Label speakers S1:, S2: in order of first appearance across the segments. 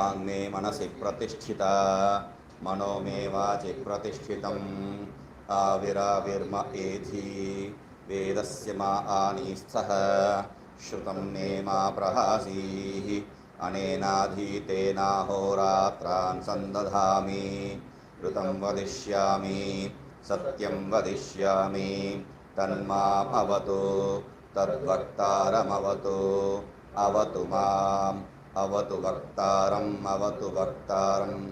S1: वाङ् मे मनसि प्रतिष्ठिता मनो मे वाचि प्रतिष्ठितम् आविराविर्म एधि वेदस्य मा आनीस्थः श्रुतं मे मा प्रहासीः अनेनाधीतेनाहोरात्रान् सन्दधामि ऋतं वदिष्यामि सत्यं वदिष्यामि तन्मामवतु तद्वक्तारमवतु अवतु माम् अवतु वक्तारम् अवतु वक्तारम्।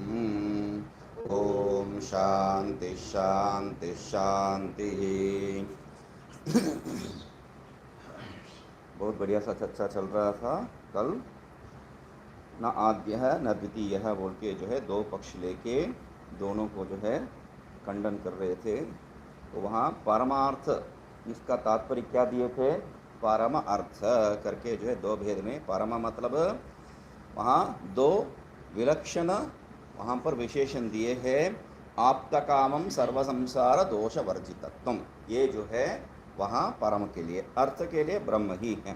S1: ओम शांति शांति शांति। बहुत बढ़िया सा चर्चा चल रहा था कल। न आद्य है न द्वितीय है बोल के जो है दो पक्ष लेके दोनों को जो है खंडन कर रहे थे। तो वहाँ परमार्थ इसका तात्पर्य क्या दिए थे? परम अर्थ करके जो है दो भेद में परम मतलब वहाँ दो विलक्षण वहाँ पर विशेषण दिए हैं। आप्तकामम सर्वसंसार दोष वर्जितत्वम, ये जो है वहाँ परम के लिए, अर्थ के लिए ब्रह्म ही है।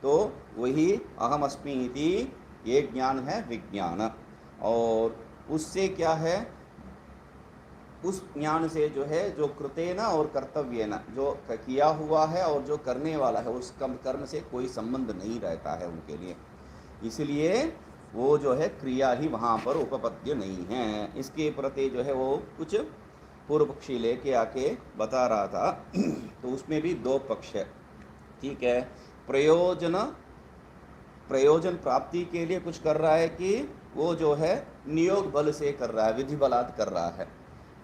S1: तो वही अहम अस्मि इति ये ज्ञान है विज्ञान, और उससे क्या है, उस ज्ञान से जो है जो कृतेन और कर्तव्येन जो किया हुआ है और जो करने वाला है उस कर्म से कोई संबंध नहीं रहता है उनके लिए। इसलिए वो जो है क्रिया ही वहाँ पर उपपद्य नहीं है। इसके प्रति जो है वो कुछ पूर्व पक्षी लेके आके बता रहा था। तो उसमें भी दो पक्ष है, ठीक है। प्रयोजन प्राप्ति के लिए कुछ कर रहा है कि वो जो है नियोग बल से कर रहा है, विधि बलात् कर रहा है।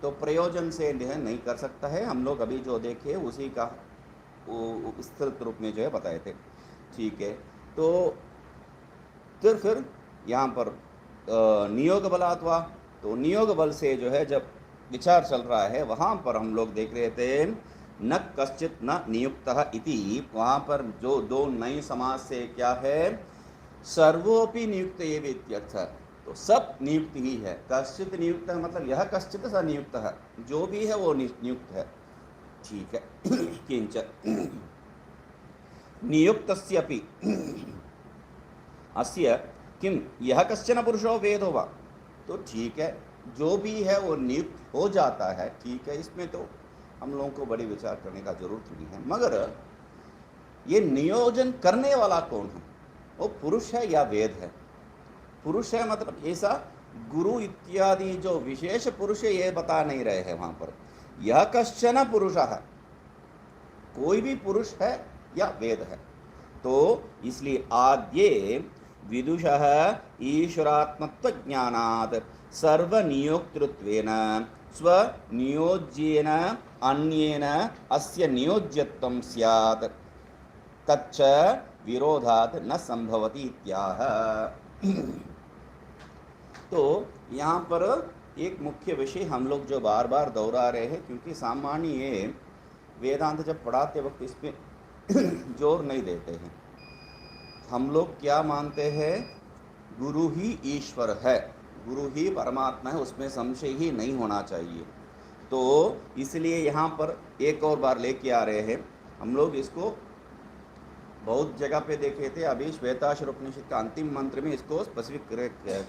S1: तो प्रयोजन से नहीं कर सकता है। हम लोग अभी जो देखे उसी का विस्तृत रूप में जो है बताए थे, ठीक है। तो फिर यहाँ पर नियोग बलात् हुआ। तो नियोग बल से जो है जब विचार चल रहा है वहाँ पर हम लोग देख रहे थे न कश्चित न नियुक्तः इति। वहाँ पर जो दो नई समाज से क्या है, सर्वोपि नियुक्त ये इत्यर्थ। तो सब नियुक्त ही है। कश्चित नियुक्त है मतलब यह कश्चित स नियुक्त है, जो भी है वो नियुक्त है, ठीक है। किंच नियुक्तस्यपि अस्य किम यह कश्चन पुरुषो वेदो वा। तो ठीक है, जो भी है वो नियुक्त हो जाता है, ठीक है। इसमें तो हम लोगों को बड़ी विचार करने का जरूरत नहीं है। मगर ये नियोजन करने वाला कौन है? वो पुरुष है या वेद है? पुरुष है मतलब ऐसा गुरु इत्यादि जो विशेष पुरुष है ये बता नहीं रहे हैं वहाँ पर। यह कश्चन पुरुष है, कोई भी पुरुष है या वेद है। तो इसलिए आद्ये विदुषः ईश्वरात्मत्व ज्ञानात् सर्वनियोक्तृत्वेन स्वनियोज्येन अन्येन अस्य नियोज्यत्वं स्यात् तच्च विरोधात् न संभवति इत्याह। तो यहाँ पर एक मुख्य विषय हम लोग जो बार बार दोहरा रहे हैं, क्योंकि सामान्य ये वेदांत जब पढ़ाते वक्त इस पे जोर नहीं देते हैं। हम लोग क्या मानते हैं? गुरु ही ईश्वर है, गुरु ही परमात्मा है, उसमें संशय ही नहीं होना चाहिए। तो इसलिए यहाँ पर एक और बार लेके आ रहे हैं हम लोग। इसको बहुत जगह पे देखे थे। अभी श्वेताश्वर उपनिषद का अंतिम मंत्र में इसको स्पेसिफिक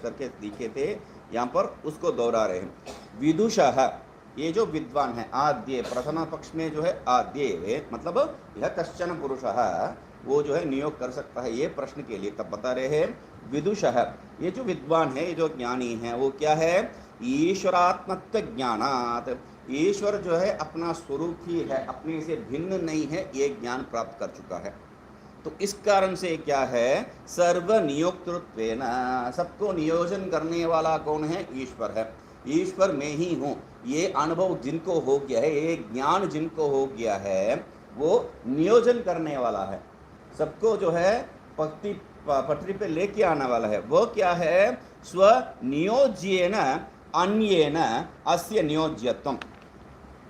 S1: करके दिखे थे, यहाँ पर उसको दोहरा रहे हैं। विदुषः, ये जो विद्वान है, आद्य प्रथम पक्ष में जो है आद्य मतलब यह कश्चन पुरुषः, वो जो है नियोग कर सकता है, ये प्रश्न के लिए तब बता रहे हैं। विदुषः, ये जो विद्वान है, ये जो ज्ञानी है, वो क्या है? ईश्वरात्मत्व ज्ञानात्, ईश्वर जो है अपना स्वरूप ही है, अपने से भिन्न नहीं है, ये ज्ञान प्राप्त कर चुका है। तो इस कारण से क्या है? सर्व नियोक्तृत्वेन, सबको नियोजन करने वाला कौन है? ईश्वर है। ईश्वर में ही हूँ, ये अनुभव जिनको हो गया है, ये ज्ञान जिनको हो गया है, वो नियोजन करने वाला है। सबको जो है पटरी पे लेके आने वाला है। वो क्या है? स्वनियोज्येन अन्येन अस्य नियोज्यत्वम।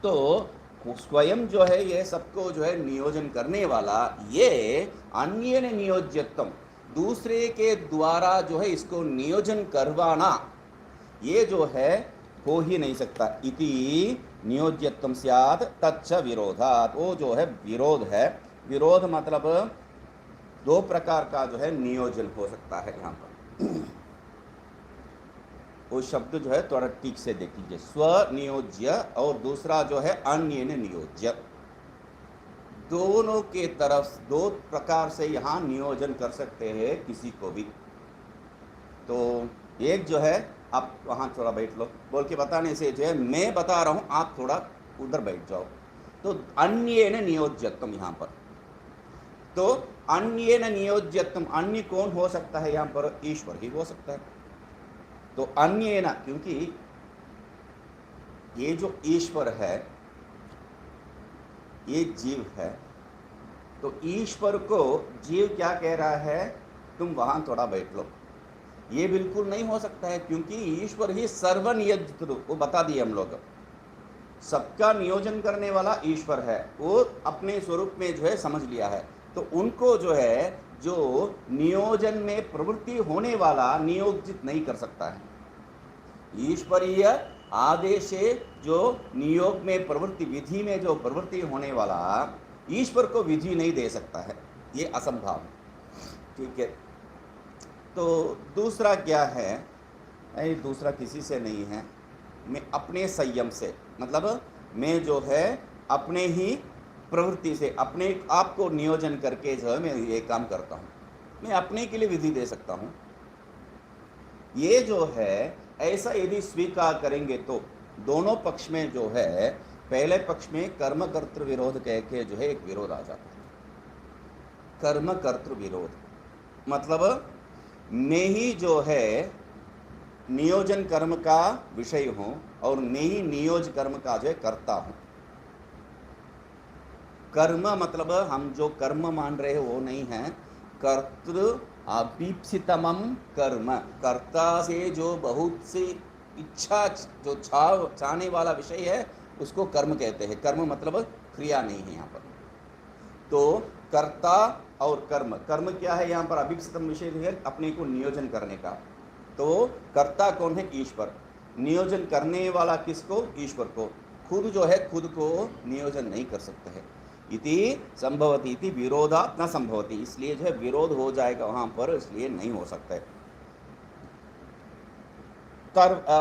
S1: तो स्वयं जो है ये सबको जो है नियोजन करने वाला, ये अन्येन नियोज्यत्वम, दूसरे के द्वारा जो है इसको नियोजन करवाना, ये जो है हो ही नहीं सकता। इति नियोज्यत्वं स्यात् तच्च विरोधात्, वो जो है विरोध है। विरोध मतलब दो प्रकार का जो है नियोजन हो सकता है यहाँ पर। वो शब्द जो है थोड़ा ठीक से देख लीजिए, स्वनियोज्य और दूसरा जो है अन्येन नियोज्य। दोनों के तरफ दो प्रकार से यहाँ नियोजन कर सकते हैं किसी को भी। तो एक जो है, आप वहाँ थोड़ा बैठ लो बोल के बताने से जो है मैं बता रहा हूँ, आप थोड़ा उधर बैठ जाओ। तो अन्येन नियोज्यत्वम यहाँ पर, तो अन्येन नियोज्यत्वम, अन्य कौन हो सकता है यहाँ पर? ईश्वर ही हो सकता है। तो अन्येन, क्योंकि ये जो ईश्वर है ये जीव है, तो ईश्वर को जीव क्या कह रहा है? तुम वहां थोड़ा बैठ लो। ये बिल्कुल नहीं हो सकता है, क्योंकि ईश्वर ही सर्वनियोजित, वो बता दिए हम लोग, सबका नियोजन करने वाला ईश्वर है, वो अपने स्वरूप में जो है समझ लिया है। तो उनको जो है, जो नियोजन में प्रवृत्ति होने वाला नियोजित नहीं कर सकता है। ईश्वरीय आदेश से जो नियोग में प्रवृत्ति, विधि में जो प्रवृत्ति होने वाला, ईश्वर को विधि नहीं दे सकता है, ये असंभव है। ठीक है। तो दूसरा क्या है? दूसरा किसी से नहीं है, मैं अपने संयम से, मतलब मैं जो है अपने ही प्रवृत्ति से अपने आप को नियोजन करके जो है मैं ये काम करता हूँ, मैं अपने के लिए विधि दे सकता हूँ। ये जो है ऐसा यदि स्वीकार करेंगे तो दोनों पक्ष में जो है, पहले पक्ष में कर्म कर्तृ विरोध कह के जो है एक विरोध आ जाता है। कर्म कर्तृ विरोध मतलब मैं ही जो है नियोजन कर्म का विषय हूं और मैं ही नियोज कर्म का जो है करता हूं। कर्म मतलब हम जो कर्म मान रहे हैं वो नहीं है, कर्तृ अभीप्सितमम कर्म, कर्ता से जो बहुत सी इच्छा जो चाहने वाला विषय है उसको कर्म कहते हैं। कर्म मतलब क्रिया नहीं है यहाँ पर। तो कर्ता और कर्म, कर्म क्या है यहाँ पर? अभीप्सितम विषय है अपने को नियोजन करने का। तो कर्ता कौन है? ईश्वर। नियोजन करने वाला किसको? ईश्वर को। खुद जो है खुद को नियोजन नहीं कर सकते हैं। इति संभवती, इति विरोधात् न संभवती, इसलिए जो है विरोध हो जाएगा वहां पर, इसलिए नहीं हो सकता है।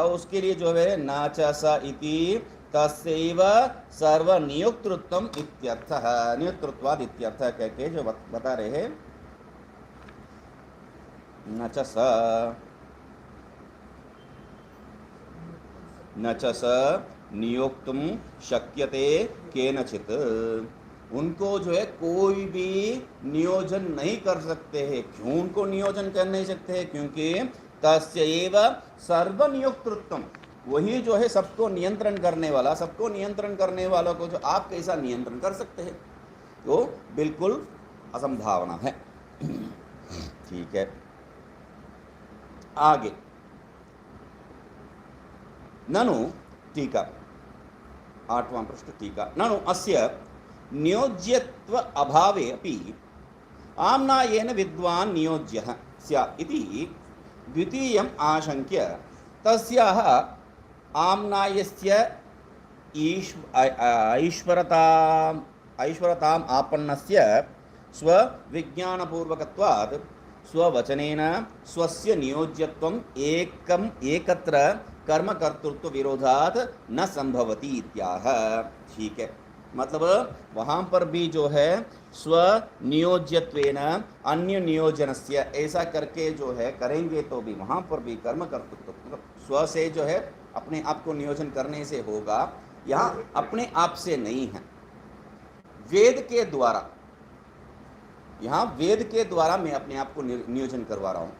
S1: उसके लिए जो है नाचा स इति तस्यैव सर्वनियोक्तृत्वम इत्यर्थः, नियोक्तृत्वाद इत्यर्थः कह के जो बता रहे हैं। न च स नियोक्तुम शक्यते केनचित्, उनको जो है कोई भी नियोजन नहीं कर सकते हैं। क्यों उनको नियोजन कर नहीं सकते हैं? क्योंकि तस्यैव सर्वनियोक्तृत्वम, वही जो है सबको नियंत्रण करने वाला, सबको नियंत्रण करने वालों को जो आप कैसा नियंत्रण कर सकते हैं? तो बिल्कुल असंभावना है। ठीक है, आगे ननु टीका, 8वां पृष्ठ टीका। ननु अस्य नियोज्यत्व अभावे अपि आम्नायेन विद्वान् नियोज्यः स्यात् इति द्वितीयम् आशंक्य तस्याः आम्नायस्य ऐश्वरताम् आपन्नस्य स्वविज्ञानपूर्वकत्वात् स्ववचनेन स्वस्य नियोज्यत्वम् एकत्र कर्म कर्तृत्व विरोधात् न संभवती इत्याह। ठीक है, मतलब वहाँ पर भी जो है स्वनियोज्यत्वेन अन्य नियोजनस्य, ऐसा करके जो है करेंगे तो भी वहाँ पर भी कर्म कर्तृत्व, मतलब स्व से जो है अपने आप को नियोजन करने से होगा। यहाँ अपने आप से नहीं है, वेद के द्वारा, यहाँ वेद के द्वारा मैं अपने आप को नियोजन करवा रहा हूँ।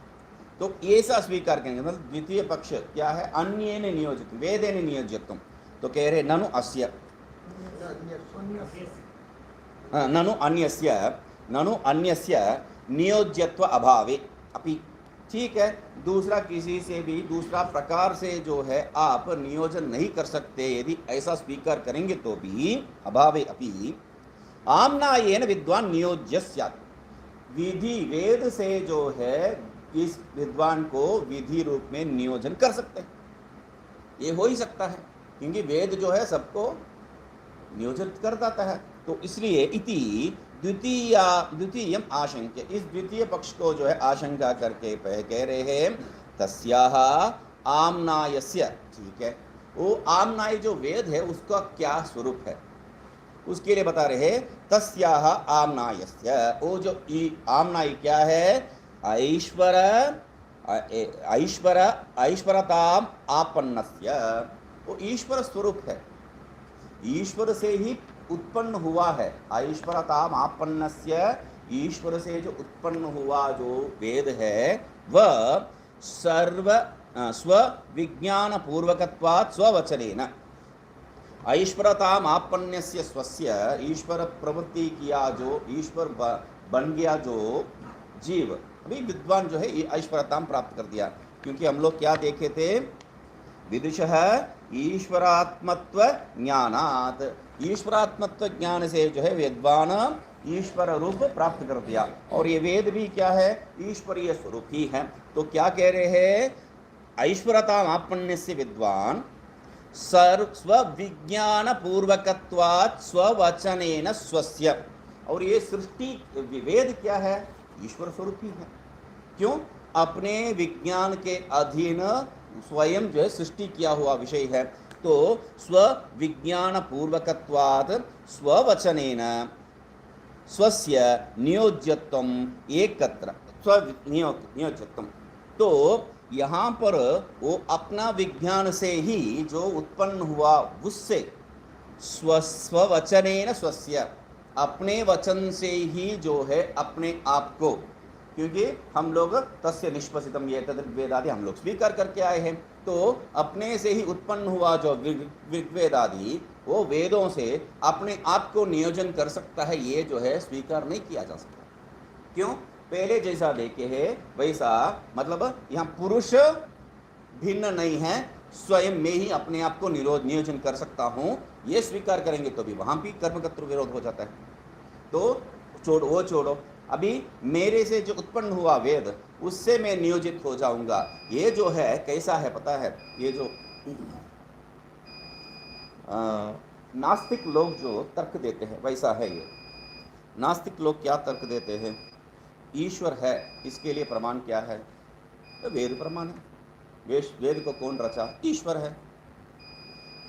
S1: तो ऐसा स्वीकार करेंगे, मतलब द्वितीय पक्ष क्या है? अन्येन नियोजित, वेदेन नियोजितम। तो कह रहे ननु अस्य, ननु अन्यस्य नियोज्यत्व अभावे अपि। ठीक है, दूसरा किसी से भी दूसरा प्रकार से जो है आप नियोजन नहीं कर सकते, यदि ऐसा स्वीकार करेंगे तो भी अभावे अपि आम्नायेन विद्वान नियोज्य स्यात्, विधि वेद से जो है इस विद्वान को विधि रूप में नियोजन कर सकते हैं। ये हो ही सकता है, क्योंकि वेद जो है सबको नियोजित कर देता है। तो इसलिए इति द्वितीयम आशंक्य, इस द्वितीय पक्ष को जो है आशंका करके कह रहे हैं तस्याः आमनायस्य, ठीक है, वो आमनाय जो वेद है उसका क्या स्वरूप है उसके लिए बता रहे तस्याह आमनायस्य, वो जो आमनाय क्या है, ऐश्वर ऐश्वर ऐश्वरताम आपन्नस्य, वो ईश्वर स्वरूप है, ईश्वर से ही उत्पन्न हुआ है। ऐश्वरताम आपन्नस्य, ईश्वर से जो उत्पन्न हुआ जो वेद है वह सर्व स्व विज्ञान पूर्वकत्वात् स्ववचनेन, ऐश्वरताम आपन्यस्य स्वस्य, ईश्वर प्रवृत्ति किया जो ईश्वर बन गया जो जीव, अभी विद्वान जो है ऐश्वरताम प्राप्त कर दिया। क्योंकि हम लोग क्या देखे थे, विदुषः ईश्वरात्मत्व ज्ञानात्, ईश्वरात्मत्व ज्ञान से जो है विद्वान ईश्वर रूप प्राप्त कर दिया। और ये वेद भी क्या है, ईश्वरीय स्वरूप ही है। तो क्या कह रहे हैं, ऐश्वरताम आपन्यस्य विद्वान स्व विज्ञान पूर्वकत्वात् स्ववचनेन स्वस्य, और ये सृष्टि वेद क्या है, ईश्वर स्वरूप ही है। क्यों, अपने विज्ञान के अधीन स्वयं जो है सृष्टि किया हुआ विषय है। तो स्व विज्ञान पूर्वकत्वात् स्ववचनेन स्वस्य नियोज्यत्वम एकत्र, स्व नियोज्यत्वम, तो यहाँ पर वो अपना विज्ञान से ही जो उत्पन्न हुआ उससे स्ववचनेन स्वस्य, अपने वचन से ही जो है अपने आप को, क्योंकि हम लोग तस्य निष्पसितम ये तद्वेद आदि हम लोग स्वीकार करके आए हैं, तो अपने से ही उत्पन्न हुआ जो ऋग्वेद आदि वो वेदों से अपने आप को नियोजन कर सकता है, ये जो है स्वीकार नहीं किया जा सकता। क्यों, पहले जैसा देखे है वैसा, मतलब यहाँ पुरुष भिन्न नहीं है, स्वयं में ही अपने आप को नियोजन कर सकता हूँ, ये स्वीकार करेंगे तो भी वहाँ भी कर्मकर्तृ विरोध हो जाता है। तो छोड़ो, वो छोड़ो, अभी मेरे से जो उत्पन्न हुआ वेद उससे मैं नियोजित हो जाऊंगा, ये जो है कैसा है पता है, ये जो नास्तिक लोग जो तर्क देते हैं वैसा है ये। नास्तिक लोग क्या तर्क देते हैं, ईश्वर है इसके लिए प्रमाण क्या है, तो वेद प्रमाण है, वेद को कौन रचा, ईश्वर है।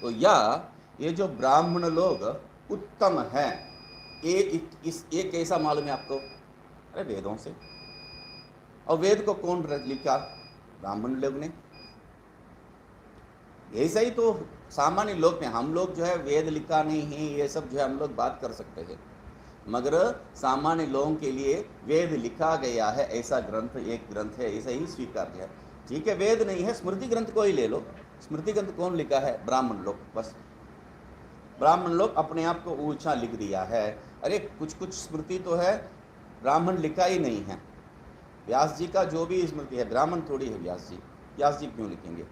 S1: तो या ये जो ब्राह्मण लोग उत्तम है, ये कैसा मालूम है आपको, अरे वेदों से। और वेद को कौन लिखा, ब्राह्मण लोग ने। ऐसा ही तो सामान्य लोग में, हम लोग जो है वेद लिखा नहीं है ये सब जो है हम लोग बात कर सकते हैं, मगर सामान्य लोगों के लिए वेद लिखा गया है ऐसा ग्रंथ, एक ग्रंथ है, ऐसा ही स्वीकार है। ठीक है, वेद नहीं है, स्मृति ग्रंथ को ही ले लो। स्मृति ग्रंथ कौन लिखा है, ब्राह्मण लोग, बस ब्राह्मण लोग अपने आप को ऊंचा लिख दिया है। अरे कुछ कुछ स्मृति तो है ब्राह्मण लिखा ही नहीं है, व्यास जी का जो भी स्मृति है ब्राह्मण थोड़ी है, व्यास जी क्यों लिखेंगे।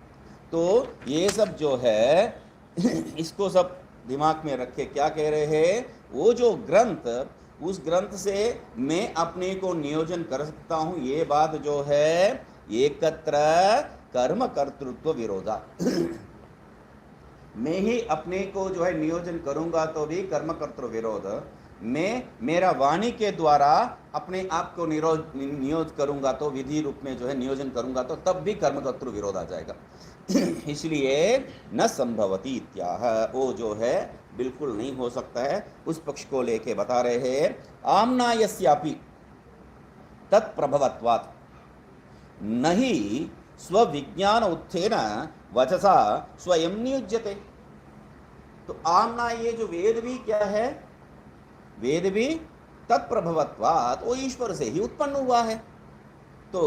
S1: तो ये सब जो है इसको सब दिमाग में रखे, क्या कह रहे हैं, वो जो ग्रंथ, उस ग्रंथ से मैं अपने को नियोजन कर सकता हूँ, ये बात जो है एकत्र कर्म कर्तृत्व विरोधा मैं ही अपने को जो है नियोजन करूंगा तो भी कर्म कर्तृ विरोध, मैं मेरा वाणी के द्वारा अपने आप को नियोज करूंगा तो विधि रूप में जो है नियोजन करूंगा तो तब भी कर्म कर्तृ विरोध आ जाएगा। इसलिए न संभवती इत्याह, वो जो है बिल्कुल नहीं हो सकता है। उस पक्ष को लेके बता रहे हैं, आम्नायस्यापि तत्प्रभवत्वात् नहीं स्वविज्ञान उत्थेन वचसा स्वयं नियुज्यते। तो आमना ये जो वेद भी क्या है, वेद भी तत्प्रभवत्वात्, वो ईश्वर से ही उत्पन्न हुआ है। तो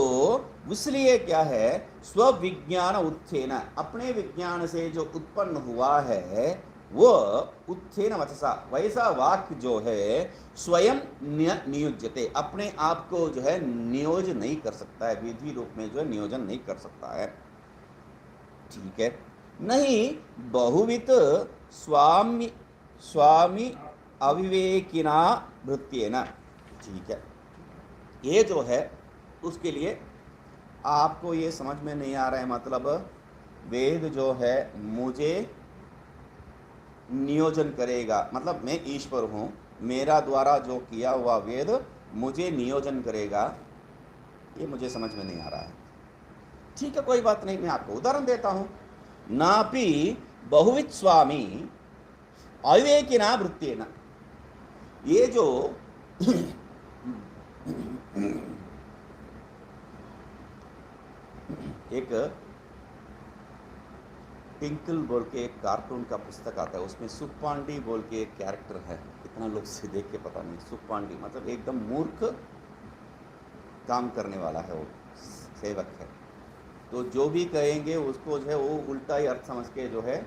S1: इसलिए क्या है, स्वविज्ञान उत्थेन, अपने विज्ञान से जो उत्पन्न हुआ है वो उत्थेन वचसा, वैसा वाक्य जो है स्वयं नियुज्यते, अपने आप को जो है नियोज नहीं कर सकता है, विधि रूप में जो है नियोजन नहीं कर सकता है। ठीक है, नहीं बहुवित स्वामी स्वामी अविवेकिना भृत्येन। ठीक है, ये जो है उसके लिए आपको ये समझ में नहीं आ रहा है, मतलब वेद जो है मुझे नियोजन करेगा, मतलब मैं ईश्वर हूँ, मेरा द्वारा जो किया हुआ वेद मुझे नियोजन करेगा, ये मुझे समझ में नहीं आ रहा है। ठीक है, कोई बात नहीं, मैं आपको उदाहरण देता हूं। नापि बहुविध स्वामी अविवेकिना वृत्तेन, ये जो एक टिंकल बोल के एक कार्टून का पुस्तक आता है, उसमें सुपांडी बोल के एक कैरेक्टर है, कितना लोग से देख के पता नहीं। सुपांडी मतलब एकदम मूर्ख काम करने वाला है, वो सेवक है। तो जो भी कहेंगे उसको जो है वो उल्टा ही अर्थ समझ के जो है,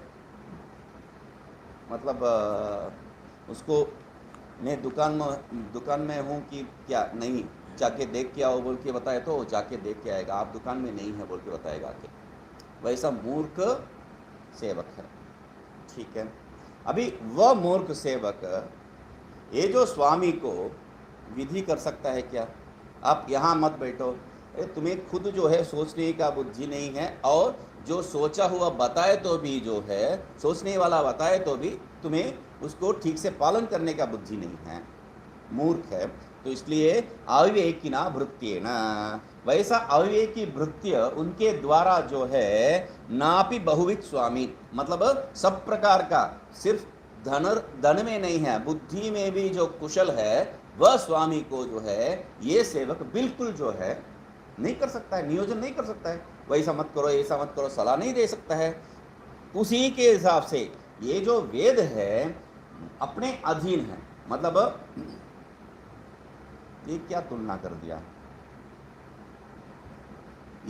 S1: मतलब उसको मैं दुकान में हूँ कि क्या नहीं, जाके देख के आओ बोल के बताए तो जाके देख के आएगा, आप दुकान में नहीं है बोल के बताएगा आके। वैसा मूर्ख सेवक है, ठीक है। अभी वह मूर्ख सेवक ये जो स्वामी को विधि कर सकता है क्या? आप यहाँ मत बैठो, तुम्हें खुद जो है सोचने का बुद्धि नहीं है, और जो सोचा हुआ बताए तो भी जो है, सोचने वाला बताए तो भी तुम्हें उसको ठीक से पालन करने का बुद्धि नहीं है, मूर्ख है। तो इसलिए अविवेकिना भृत्येन, वैसा अविवेकी भृत्य उनके द्वारा जो है, नापि बहुविध स्वामी, मतलब सब प्रकार का, सिर्फ धन में नहीं है, बुद्धि में भी जो कुशल है वह स्वामी को जो है ये सेवक बिल्कुल जो है नहीं कर सकता है, नियोजन नहीं कर सकता है। वैसा मत करो, ऐसा मत करो, सलाह नहीं दे सकता है। उसी के हिसाब से ये जो वेद है अपने अधीन है, मतलब ये क्या तुलना कर दिया,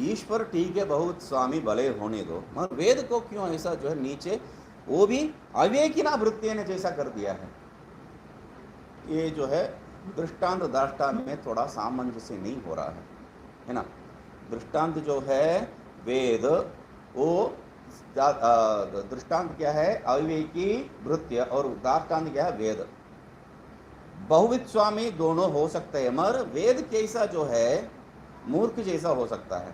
S1: ईश्वर ठीक है बहुत स्वामी भले होने दो, मगर वेद को क्यों ऐसा जो है नीचे, वो भी अविवेकिना वृत्ति ने जैसा कर दिया है। ये जो है दृष्टांत दाष्टांत में थोड़ा सामंजस्य नहीं हो रहा है ना। दृष्टांत जो है वेद, वो दृष्टांत क्या है, अविवेकी वृत्य, और दाष्टांत क्या है, वेद। बहुविध स्वामी दोनों हो सकते हैं, मगर वेद कैसा जो है मूर्ख जैसा हो सकता है।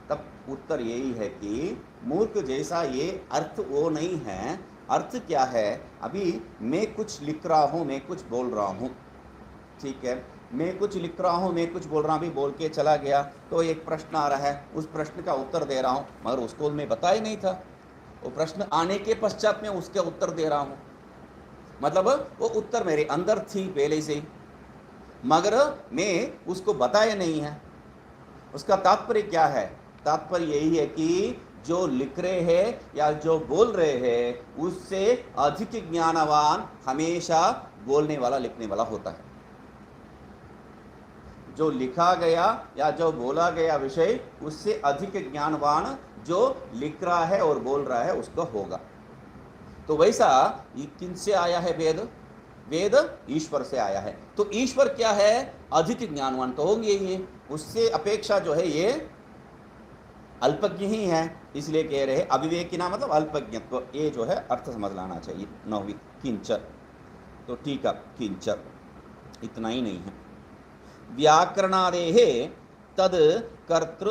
S1: तब उत्तर यही है कि मूर्ख जैसा ये अर्थ वो नहीं है। अर्थ क्या है, अभी मैं कुछ लिख रहा हूँ, मैं कुछ बोल रहा हूँ, ठीक है, मैं कुछ लिख रहा हूँ, मैं कुछ बोल रहा हूँ, अभी बोल के चला गया तो एक प्रश्न आ रहा है, उस प्रश्न का उत्तर दे रहा हूँ, मगर उसको मैं बताया नहीं था, वो प्रश्न आने के पश्चात मैं उसका उत्तर दे रहा हूँ, मतलब वो उत्तर मेरे अंदर थी पहले से ही, मगर मैं उसको बताया नहीं है। उसका तात्पर्य क्या है? तात्पर्य यही है कि जो लिख रहे हैं या जो बोल रहे हैं उससे अधिक ज्ञानवान हमेशा बोलने वाला लिखने वाला होता है। जो लिखा गया या जो बोला गया विषय उससे अधिक ज्ञानवान जो लिख रहा है और बोल रहा है उसका होगा। तो वैसा किनसे आया है वेद? वेद ईश्वर से आया है। तो ईश्वर क्या है? अधिक ज्ञानवान तो होंगे ही, उससे अपेक्षा जो है ये अल्पज्ञ ही है, इसलिए कह रहे हैं अविवेकिना मतलब अल्पज्ञत्व। ये जो है अर्थ समझ लाना चाहिए। नौवीं किंच, तो ठीक है, किंच इतना ही नहीं है। व्याकरणादेः तद कर्तृ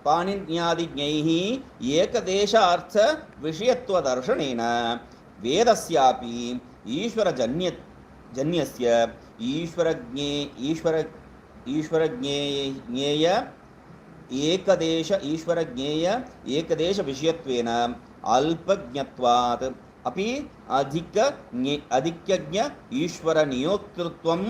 S1: पाणिन्यादिज्ञैः एकदेशार्थ विषयत्वदर्शनेन वेदस्यापि ईश्वरजन्यस्य ईश्वरज्ञेय एकदेश विषयत्वेन अल्पज्ञत्वात् अपि अधिकज्ञ ईश्वर नियोक्तृत्वम्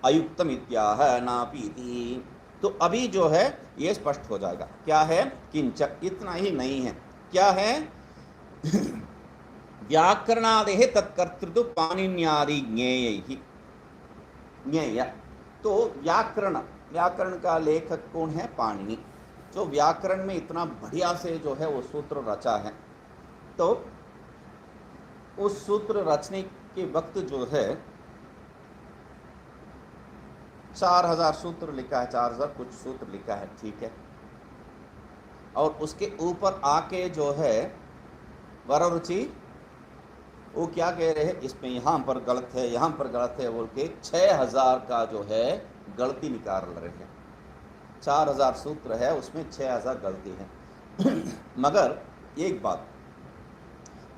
S1: अयुक्तम इत्याह नापीति। तो अभी जो है ये स्पष्ट हो जाएगा। क्या है? किंच, इतना ही नहीं है। क्या है? व्याकरणादेः तत्कर्तृत्व पाणिन्यादि ज्ञेय। तो व्याकरण का लेखक कौन है? पाणिनि। जो व्याकरण में इतना बढ़िया से जो है वो सूत्र रचा है, तो उस सूत्र रचने के वक्त जो है 4000 सूत्र लिखा है, 4000 कुछ सूत्र लिखा है, ठीक है। और उसके ऊपर आके जो है वररुचि वो क्या कह रहे हैं, इसमें यहाँ पर गलत है, यहाँ पर गलत है बोल के 6000 का जो है गलती निकाल रहे हैं। 4000 सूत्र है, उसमें 6000 गलती है। मगर एक बात,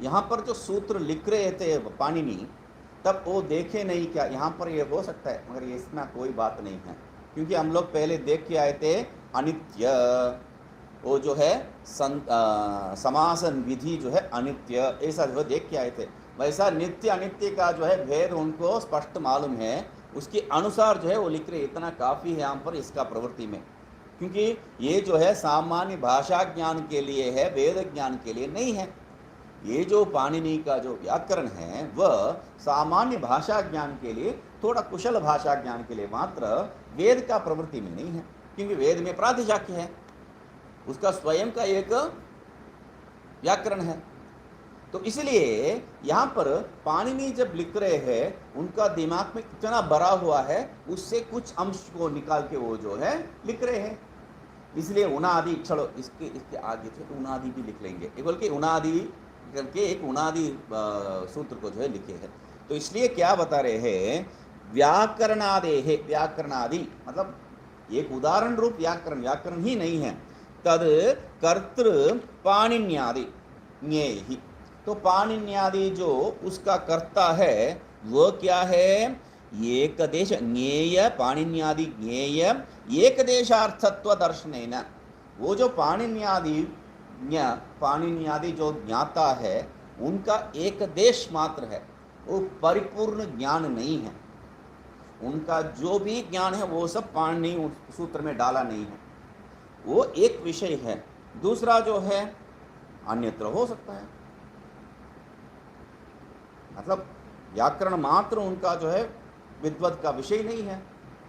S1: यहाँ पर जो सूत्र लिख रहे थे पाणिनि, तब वो देखे नहीं क्या यहाँ पर ये हो सकता है, मगर इसमें कोई बात नहीं है, क्योंकि हम लोग पहले देख के आए थे अनित्य, वो जो है समासन विधि जो है अनित्य, ऐसा जो देख के आए थे। वैसा नित्य अनित्य का जो है भेद उनको स्पष्ट मालूम है, उसके अनुसार जो है वो लिख रहे। इतना काफ़ी है यहाँ पर इसका प्रवृत्ति में, क्योंकि ये जो है सामान्य भाषा ज्ञान के लिए है, वेद ज्ञान के लिए नहीं है। ये जो पाणिनि का जो व्याकरण है वह सामान्य भाषा ज्ञान के लिए, थोड़ा कुशल भाषा ज्ञान के लिए मात्र, वेद का प्रवृत्ति में नहीं है, क्योंकि वेद में प्रातिशाख्य है, उसका स्वयं का एक व्याकरण है। तो इसलिए यहाँ पर पाणिनि जब लिख रहे हैं, उनका दिमाग में इतना भरा हुआ है, उससे कुछ अंश को निकाल के वो जो है लिख रहे हैं। इसलिए उनादि, चलो इसके आगे थे उनादि भी लिख लेंगे, बल्कि उनादि करके एक उनादि सूत्र को जो है लिखे हैं। तो इसलिए क्या बता रहे हैं, व्याकरणादेः, व्याकरणादि मतलब एक उदाहरण रूप व्याकरण, व्याकरण ही नहीं है। तद कर्तृ पाणिन्यादि ज्ञेय, तो पाणिन्यादि जो उसका कर्ता है वो क्या है, एक देश ज्ञेय, पाणिन्यादि ज्ञेय एक देशार्थत्व दर्शनेन। वो जो पाणिन्यादि जो ज्ञाता है उनका एक देश मात्र है, वो परिपूर्ण ज्ञान नहीं है। उनका जो भी ज्ञान है वो सब पाणिनि सूत्र में डाला नहीं है, वो एक विषय है। दूसरा जो है अन्यत्र हो सकता है, मतलब व्याकरण मात्र उनका जो है विद्वत का विषय नहीं है,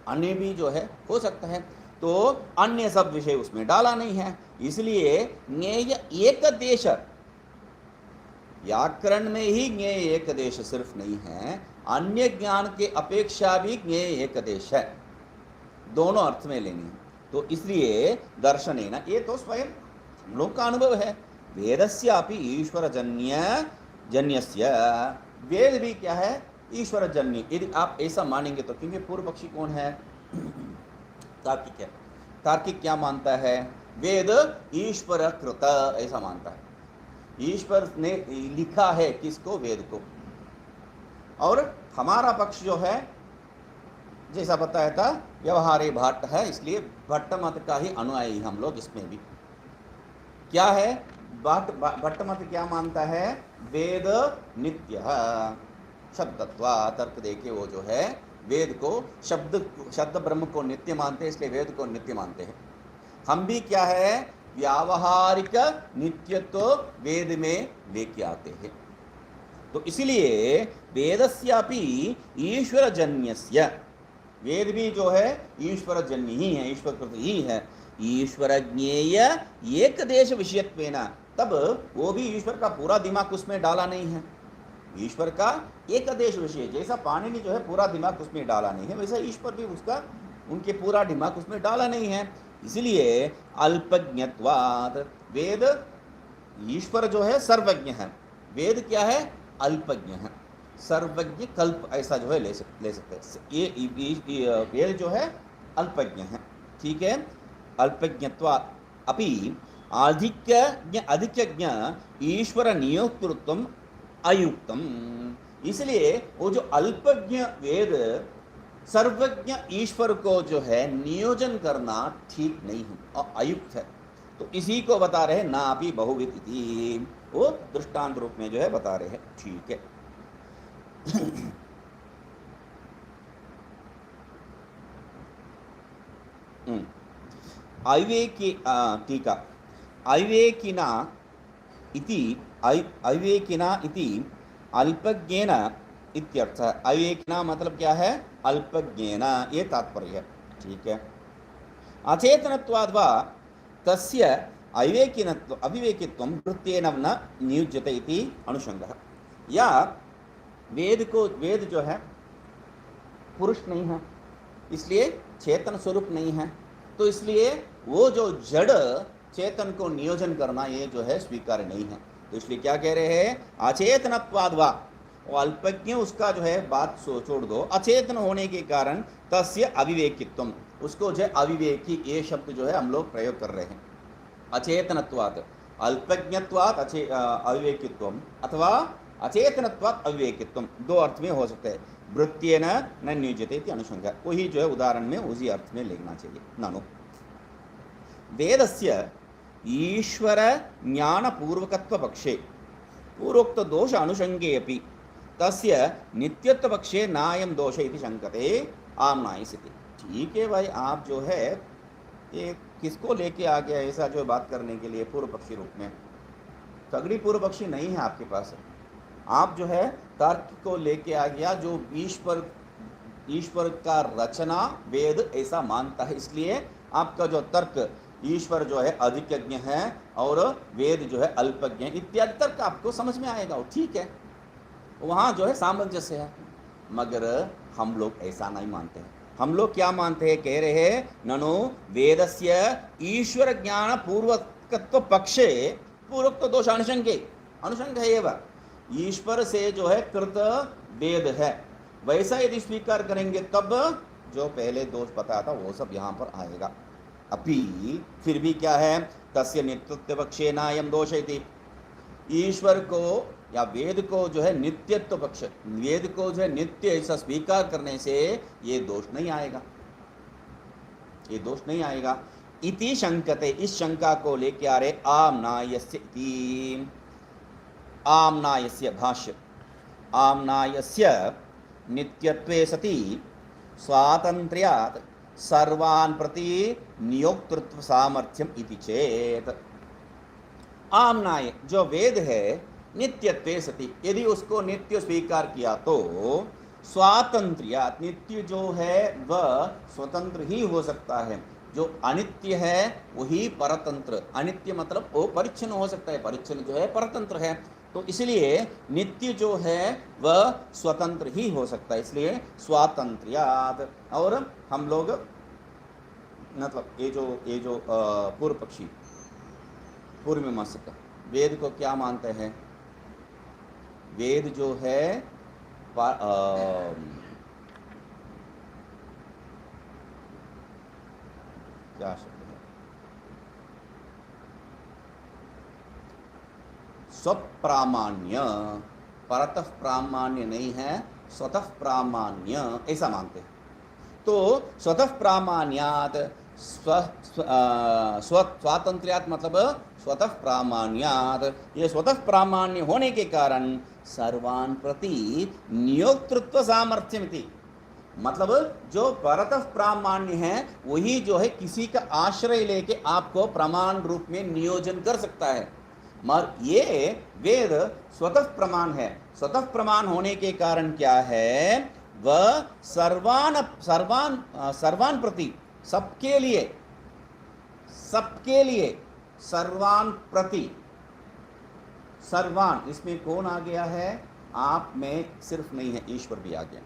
S1: अन्य भी जो है हो सकता है। तो अन्य सब विषय उसमें डाला नहीं है, इसलिए ज्ञेय एक देश, व्याकरण में ही ज्ञेय एक देश सिर्फ नहीं है, अन्य ज्ञान के अपेक्षा भी ज्ञेय एक देश है, दोनों अर्थ में लेनी है। तो इसलिए दर्शनेन, ये तो स्वयं हम लोग का अनुभव है। वेदस्यापि ईश्वर जन्यस्य, वेद भी क्या है, ईश्वर जन्य। यदि आप ऐसा मानेंगे तो, क्योंकि पूर्व पक्षी कौन है, तार्किक है। तार्किक क्या मानता है, वेद ईश्वर कृत, ऐसा मानता है। ईश्वर ने लिखा है किसको, वेद को। और हमारा पक्ष जो है, जैसा बताया था, व्यवहारे भट्ट है, इसलिए भट्ट मत का ही अनुयायी हम लोग। इसमें भी क्या है, भट्ट मत क्या मानता है, वेद नित्य शब्दत्वा, तर्क देके वो जो है वेद को शब्द ब्रह्म को नित्य मानते हैं, इसलिए वेद को नित्य मानते हैं। हम भी क्या है, व्यावहारिक नित्यत्व वेद में लेके आते हैं। तो इसलिए वेदस्यापि ईश्वर जन्यस्य, वेद भी जो है ईश्वर जन्य ही है, ईश्वर कृत ही है। ईश्वर ज्ञेय एक देश विषयत्वेन, तब वो भी ईश्वर का पूरा दिमाग उसमें डाला नहीं है। ईश्वर का एक देश विषय, जैसा पाणिनि जो है पूरा दिमाग उसमें डाला नहीं है, वैसा ईश्वर भी उसका उनके पूरा दिमाग उसमें डाला नहीं है। इसलिए अल्पज्ञत्वात्, वेद, ईश्वर जो है सर्वज्ञ है, वेद क्या है, अल्पज्ञ है, सर्वज्ञ कल्प, ऐसा जो है ले सकते हैं। ये वेद जो है अल्पज्ञ है, ठीक है। अल्पज्ञत्वात् अपि अधिज्ञ ईश्वर नियोक्तृत्वम अयुक्तम, इसलिए वो जो अल्पज्ञ वेद सर्वज्ञ ईश्वर को जो है नियोजन करना ठीक नहीं है और अयुक्त है। तो इसी को बता रहे ना भी बहुविध इति, वो दृष्टांत रूप में जो है बता रहे हैं, ठीक है। अविवेकी, टीका, अविवेकिना इति, अविवेकिना इति अल्पज्ञेन इत्यर्थ। अविवेकिना मतलब क्या है, अल्पज्ञेन, ये तात्पर्य है, ठीक है। अचेतनत्वाद् वा तस्य अविवेकित्वं वृत्तेन न नियुज्यते इति अनुषंगः। या वेद जो है पुरुष नहीं है, इसलिए चेतन स्वरूप नहीं है, तो इसलिए वो जो जड़ चेतन को नियोजन करना ये जो है स्वीकार्य नहीं है। तो इसलिए क्या कह रहे हैं, अचेतनत्वाद् वा, वो अल्पज्ञ उसका जो है बात छोड़ दो, अचेतन होने के कारण तस्य अविवेकित्वम, उसको जो है अविवेकी, ये शब्द जो है हम लोग प्रयोग कर रहे हैं। अचेतनत्वात् अल्पज्ञत्वात् अविवेकित्वम, अथवा अचेतनत्वात् अविवेकित्वम, दो अर्थ में हो सकते हैं। वृत्तेन न नियुज्यते इति अनुषंग, वही जो है उदाहरण में उसी अर्थ में लिखना चाहिए। नानो वेदस्य ईश्वर ज्ञानपूर्वकत्व पक्षे पूर्वोक्त दोष अनुषंगे अपि तस्य नित्यत्व पक्षे नायम दोष इति शंकते आमनायसिति। ठीक है भाई, आप जो है ये किसको लेके आ गया ऐसा जो बात करने के लिए पूर्व पक्षी रूप में? तगड़ी पूर्व पक्षी नहीं है आपके पास। आप जो है तर्क को लेके आ गया जो ईश्वर का रचना वेद ऐसा मानता है, इसलिए आपका जो तर्क ईश्वर जो है अधिज्ञ है और वेद जो है अल्पज्ञ इत्यादि तर्क आपको समझ में आएगा, ठीक है, वहाँ जो है सामंजस्य है। मगर हम लोग ऐसा नहीं मानते हैं। हम लोग क्या मानते हैं? कह रहे हैं ननु वेदस्य ईश्वर ज्ञान पूर्वकत्व पक्षे पूर्वोक्त दोष अनुषंग है एवं ईश्वर से जो है कृत वेद है, वैसा यदि स्वीकार करेंगे तब जो पहले दोष बताया था वो सब यहाँ पर आएगा। अभी फिर भी क्या है? तस्य नित्यत्व पक्षे नायम दोष इति। ईश्वर को या वेद को जो है नित्यत्व पक्ष, वेद को जो है नित्य ऐसा स्वीकार करने से ये दोष नहीं आएगा, ये दोष नहीं आएगा। इति शंकते, इस शंका को लेके आ रहे आमनायस्य इति। आमनायस्य भाष्य, आमनायस्य नित्यत्वे सति स्वातंत्र्यात् सर्वान् प्रति नियोक्तृत्व सामर्थ्यम इति चेत। आमनाय जो वेद है नित्यत्वे सति, यदि उसको नित्य स्वीकार किया तो स्वातंत्र्यात्, नित्य जो है वह स्वतंत्र ही हो सकता है, जो अनित्य है वही परतंत्र। अनित्य मतलब वो परिच्छिन्न हो सकता है, परिच्छिन्न जो है परतंत्र है, तो इसलिए नित्य जो है वह स्वतंत्र ही हो सकता है, इसलिए स्वातंत्र्यात्। और हम लोग मतलब ये जो पूर्व पक्षी पूर्व मीमांसक वेद को क्या मानते हैं? वेद जो है क्या शब्द है? स्वप्रामाण्य, परतः प्रामाण्य नहीं है, स्वतः प्रामाण्य ऐसा मानते हैं। तो स्वतः प्रामाण्यात स्वातंत्र्यात मतलब स्वतः प्रामाण्यात, ये स्वतः प्रामाण्य होने के कारण सर्वान् प्रति नियोक्तृत्व सामर्थ्यमिति, मतलब जो परतः प्रामाण्य है वही जो है किसी का आश्रय लेके आपको प्रमाण रूप में नियोजन कर सकता है। मगर ये वेद स्वतः प्रमाण है। स्वतः प्रमाण होने के कारण क्या है? वह सर्वान प्रति, सबके लिए सर्वान प्रति, सर्वान इसमें कौन आ गया है? आप में सिर्फ नहीं है, ईश्वर भी आ गया।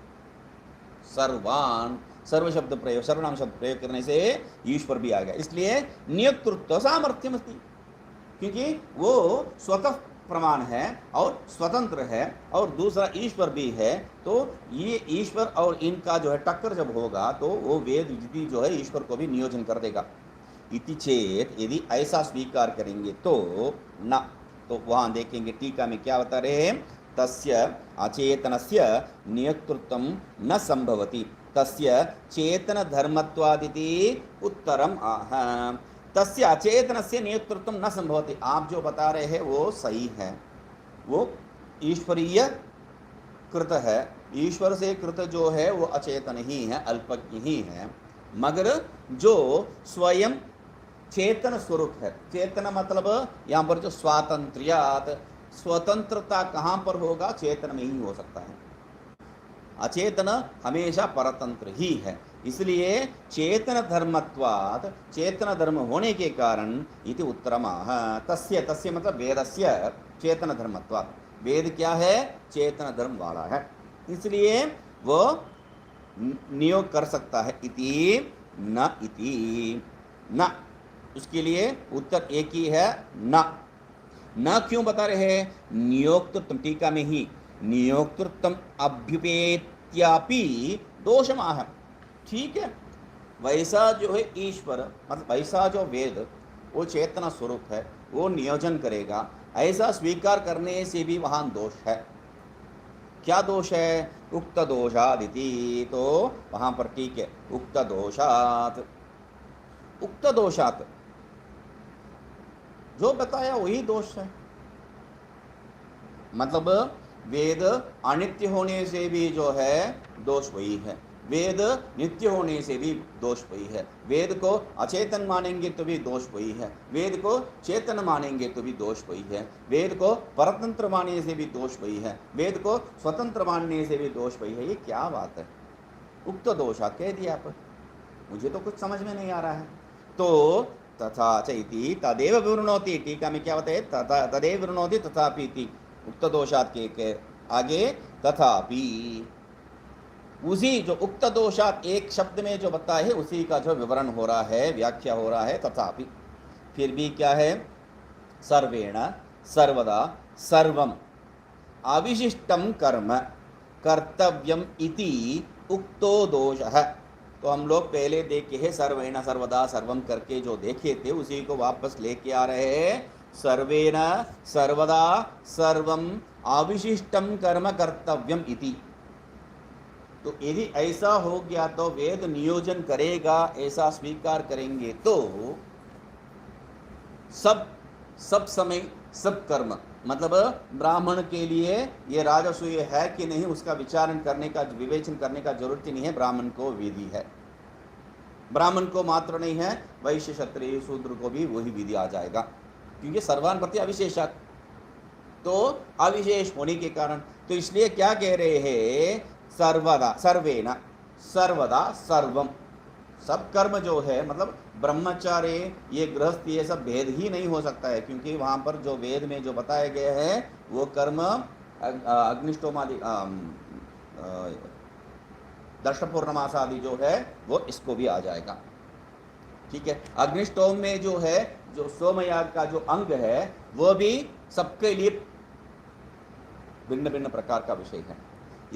S1: सर्वान, सर्व शब्द प्रयोग, सर्वनाम शब्द प्रयोग करने से ईश्वर भी आ गया, इसलिए नियोक्तृत्व सामर्थ्यम अस्ति, क्योंकि वो स्वतः प्रमाण है और स्वतंत्र है और दूसरा ईश्वर भी है, तो ये ईश्वर और इनका जो है टक्कर जब होगा तो वो वेद भी जो है ईश्वर को भी नियोजन कर देगा। इति चेत, यदि ऐसा स्वीकार करेंगे तो न, तो वहां देखेंगे टीका में क्या बता रहे हैं? तस्य अचेतनस्य नियोक्तृत्वं न संभवति, तस्य चेतन धर्मत्वादिति उत्तरम आह। तस्य अचेतनस्य नियोक्तृत्वं न संभवति, आप जो बता रहे हैं वो सही है, वो ईश्वरीय कृत है, ईश्वर से कृत जो है वो अचेतन ही है, अल्पज्ञ ही है, मगर जो स्वयं चेतन स्वरूप है, चेतन मतलब यहाँ पर जो स्वातंत्र्यात्, स्वतंत्रता कहाँ पर होगा? चेतन में ही हो सकता है। अचेतन हमेशा परतंत्र ही है, इसलिए चेतन धर्मत्वात्, चेतन धर्म होने के कारण इति उत्तरमाह। तस्य, तस्य मतलब वेदस्य चेतन धर्मत्वात्, वेद क्या है? चेतन धर्म वाला है, इसलिए वो नियोग कर सकता है। इति न, इति न, उसके लिए उत्तर एक ही है, न। न क्यों बता रहे हैं? नियोक्तृत्व, टीका में ही नियोक्तृत्व अभ्युपेत्यापि दोषमाह। ठीक है, वैसा जो है ईश्वर मतलब वैसा जो वेद वो चेतना स्वरूप है, वो नियोजन करेगा, ऐसा स्वीकार करने से भी वहां दोष है। क्या दोष है? उक्त दोषादिति, तो वहां पर ठीक है, उक्त दोषात, उक्त दोषात जो बताया वही दोष है। मतलब वेद अनित्य होने से भी जो है दोष वही है, वेद नित्य होने से भी दोष वही है, वेद को अचेतन मानेंगे तो भी दोष वही है, वेद को चेतन मानेंगे तो भी दोष वही है, वेद को परतंत्र मानने से भी दोष वही है, वेद को स्वतंत्र मानने से भी दोष वही है। ये क्या बात है? उक्त दोषा कह दिया आप, मुझे तो कुछ समझ में नहीं आ रहा है। तो तथा चैति तदेव विवृणोति, टीका में क्या होता है? तथा तदेव विवृणोति तथापि इति, उक्त दोषात के आगे तथापि, उसी जो उक्त दोषात एक शब्द में जो बताया है उसी का जो विवरण हो रहा है, व्याख्या हो रहा है। तथापि फिर भी क्या है? सर्वेण सर्वदा सर्वम अविशिष्टम कर्म कर्तव्यम इति उक्तो दोषः। तो हम लोग पहले देखे हैं सर्वेण सर्वदा सर्वम करके जो देखे थे उसी को वापस लेके आ रहे हैं। सर्वेण सर्वदा सर्वम अविशिष्टम कर्म कर्तव्यम इति। तो यदि ऐसा हो गया तो वेद नियोजन करेगा, ऐसा स्वीकार करेंगे तो सब समय सब कर्म, मतलब ब्राह्मण के लिए ये राजसूय है कि नहीं उसका विचारण करने का, विवेचन करने का जरूरत ही नहीं है। ब्राह्मण को विधि है, ब्राह्मण को मात्र नहीं है, वैश्य क्षत्रिय शूद्र को भी वही विधि आ जाएगा, क्योंकि सर्वान प्रति अविशेषात, तो अविशेष होने के कारण। तो इसलिए क्या कह रहे हैं? सर्वदा सर्वेना सर्वदा सर्वम, सब कर्म जो है, मतलब ब्रह्मचार्य ये गृहस्थ ये सब भेद ही नहीं हो सकता है, क्योंकि वहाँ पर जो वेद में जो बताए गए हैं वो कर्म अग्निष्टोमादि दर्श पूर्णमास आदि जो है वो इसको भी आ जाएगा। ठीक है, अग्निष्टोम में जो है, जो सोमयाग का जो अंग है वो भी सबके लिए भिन्न भिन्न प्रकार का विषय है।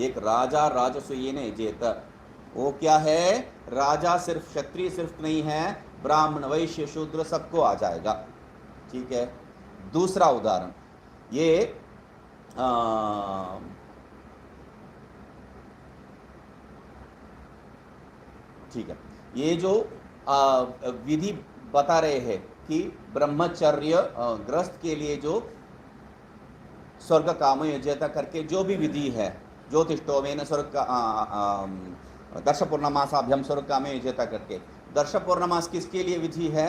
S1: एक राजा राजसूय ने जेत, वो क्या है? राजा सिर्फ क्षत्रिय सिर्फ नहीं है, ब्राह्मण वैश्य शूद्र सबको आ जाएगा। ठीक है, दूसरा उदाहरण ये ठीक है, ये जो विधि बता रहे हैं कि ब्रह्मचर्य ग्रस्त के लिए जो स्वर्ग काम यज्ञता करके जो भी विधि है, ज्योतिष्टोमेन स्वर्ग दर्श पूर्णमासाभ्यम स्वर्ग काम यज्ञता करके, दर्श पूर्णमास किसके लिए विधि है?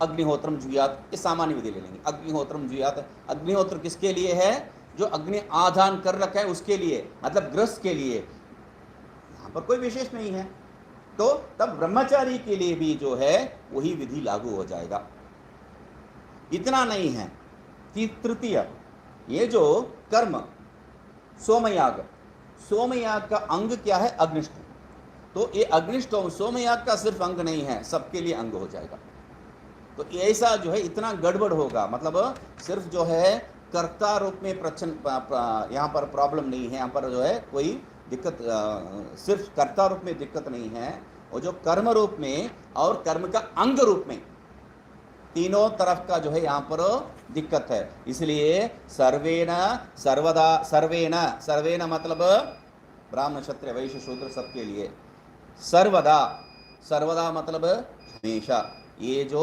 S1: अग्निहोत्रम जुयात, ये सामान्य विधि ले लेंगे। अग्निहोत्रम जुयात, अग्निहोत्र किसके लिए है? जो अग्नि आधान कर रखा है उसके लिए, मतलब गृहस्थ के लिए, यहाँ पर कोई विशेष नहीं है। तो तब ब्रह्मचारी के लिए भी जो है वही विधि लागू हो जाएगा। इतना नहीं है, तृतीय ये जो कर्म सोमयाग, सोमयाग का अंग क्या है? अग्निष्टोम। तो ये अग्निष्टोम सोमयाग का सिर्फ अंग नहीं है, सबके लिए अंग हो जाएगा। तो ऐसा जो है इतना गड़बड़ होगा, मतलब सिर्फ जो है कर्ता रूप में यहाँ पर प्रॉब्लम नहीं है, यहाँ पर जो है कोई दिक्कत, सिर्फ कर्ता रूप में दिक्कत नहीं है, और जो कर्म रूप में और कर्म का अंग रूप में, तीनों तरफ का जो है यहाँ पर दिक्कत है। इसलिए सर्वेन सर्वदा, सर्वेन सर्वेन मतलब ब्राह्मण क्षत्रिय वैश्य शूद्र सबके लिए, सर्वदा सर्वदा मतलब हमेशा, ये जो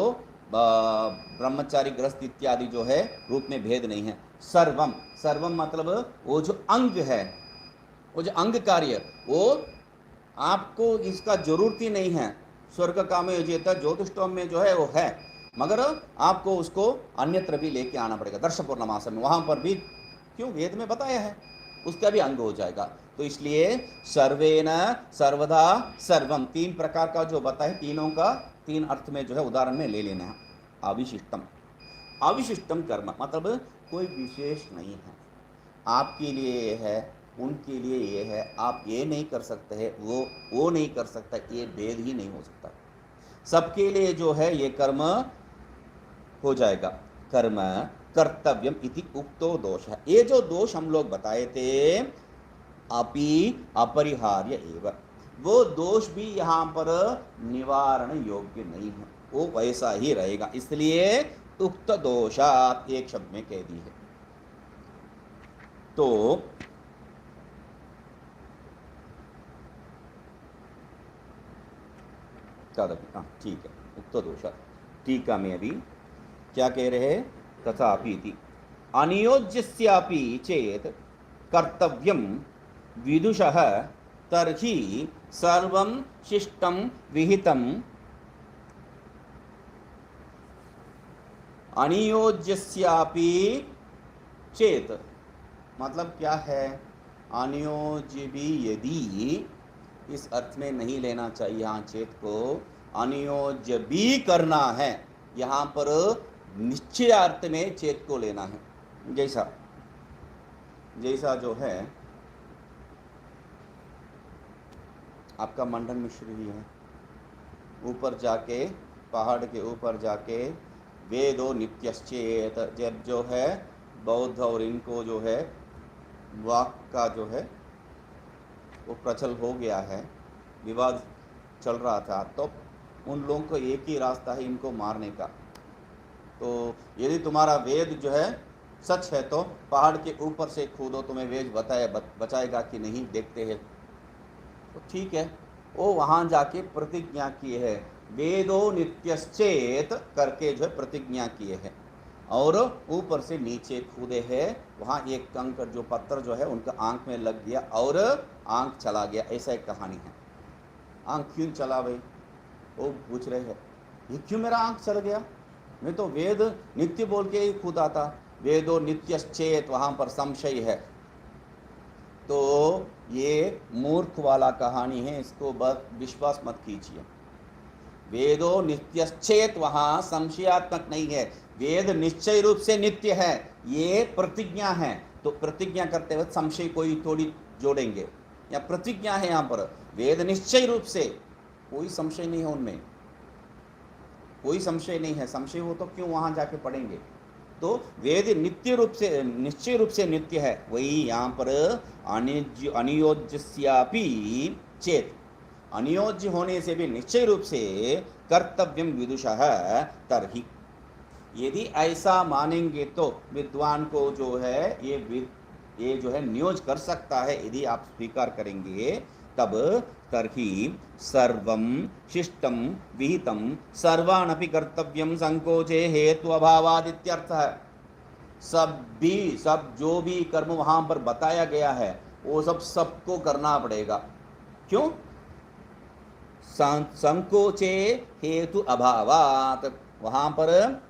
S1: ब्रह्मचारी ग्रस्त इत्यादि जो है रूप में भेद नहीं है। सर्वम, सर्वम मतलब वो जो अंग है, वो जो अंग कार्य, वो आपको इसका जरूरत ही नहीं है। स्वर्ग काम योजित ज्योतिष्टोम में जो है वो है, मगर आपको उसको अन्यत्र भी लेके आना पड़ेगा। दर्श पूर्णमास में वहाँ पर भी क्यों वेद में बताया है, उसका भी अंग हो जाएगा। तो इसलिए सर्वेन सर्वदा सर्वम, तीन प्रकार का जो बताए, तीनों का तीन अर्थ में जो है उदाहरण में ले लेना है। अविशिष्टम, अविशिष्टम कर्म मतलब कोई विशेष नहीं है, आपके लिए ये है, उनके लिए ये है, आप ये नहीं कर सकते हैं, वो नहीं कर सकता, ये भेद ही नहीं हो सकता। सबके लिए जो है ये कर्म हो जाएगा। कर्म कर्तव्यम इति उक्तो दोष है, ये जो दोष हम लोग बताए थे, अपि अपरिहार्य एव, वो दोष भी यहाँ पर निवारण योग्य नहीं है, वो वैसा ही रहेगा। इसलिए उक्त दोषात एक शब्द में कह दी है। तो ठीक है, उक्त दोषात। टीका में अभी क्या कह रहे हैं? तथापि इति अनियोज्यस्यापि चेत् कर्तव्यं विदुषः तर्हि सर्वं शिष्टं विहितं अनियोज्यस्यापि चेत मतलब क्या है? अनियोज्य भी यदि इस अर्थ में नहीं लेना चाहिए यहाँ चेत को, अनियोज्य भी करना है, यहाँ पर निश्चय अर्थ में चेत को लेना है। जैसा जैसा जो है आपका मंडन मिश्र ही है, ऊपर जाके पहाड़ के ऊपर जाके वेदो नित्यश्चेत, जब जो है बौद्ध और इनको जो है वाक का जो है वो प्रचल हो गया है, विवाद चल रहा था, तो उन लोगों को एक ही रास्ता है इनको मारने का। तो यदि तुम्हारा वेद जो है सच है तो पहाड़ के ऊपर से कूदो, तुम्हें वेद बचाएगा कि नहीं देखते हैं। तो ठीक है, वो वहाँ जाके प्रतिज्ञा किए है, वेदो नित्यश्चेत करके जो है प्रतिज्ञा किए हैं, और ऊपर से नीचे कूदे हैं। वहाँ एक कंकड़ जो पत्थर जो है उनका आंख में लग गया और आंख चला गया, ऐसा एक कहानी है। आंख क्यों चला भाई? वो पूछ रहे हैं, ये क्यों मेरा आंख चल गया? मैं तो वेद नित्य बोल के ही कूदा था, वेदो नित्यश्चेत, वहाँ पर संशय है। तो ये मूर्ख वाला कहानी है, इसको बस विश्वास मत कीजिए। वेदो नित्यश्चेत वहाँ संशयात्मक नहीं है, वेद निश्चय रूप से नित्य है, ये प्रतिज्ञा है। तो प्रतिज्ञा करते वक्त संशय कोई थोड़ी जोड़ेंगे, या प्रतिज्ञा है यहाँ पर, वेद निश्चय रूप से, कोई संशय नहीं है उनमें, कोई संशय नहीं है। संशय हो तो क्यों वहाँ जाके पढ़ेंगे? तो वेद नित्य रूप से निश्चय रूप से नित्य है, वही यहाँ पर अनियोज्यस्यापि चेत, अनियोज्य होने से भी निश्चय रूप से कर्तव्यम विदुषः तर्हि, यदि ऐसा मानेंगे तो विद्वान को जो है ये जो है नियोज कर सकता है, यदि आप स्वीकार करेंगे तब तर्हि सर्वं शिष्टं विहितं सर्वानपि कर्तव्यं संकोचे हेतु अभावाद इत्यर्थः। सब जो भी कर्म वहाँ पर बताया गया है वो सबको करना पड़ेगा। क्यों? संकोचे हेतु अभावात, वहाँ पर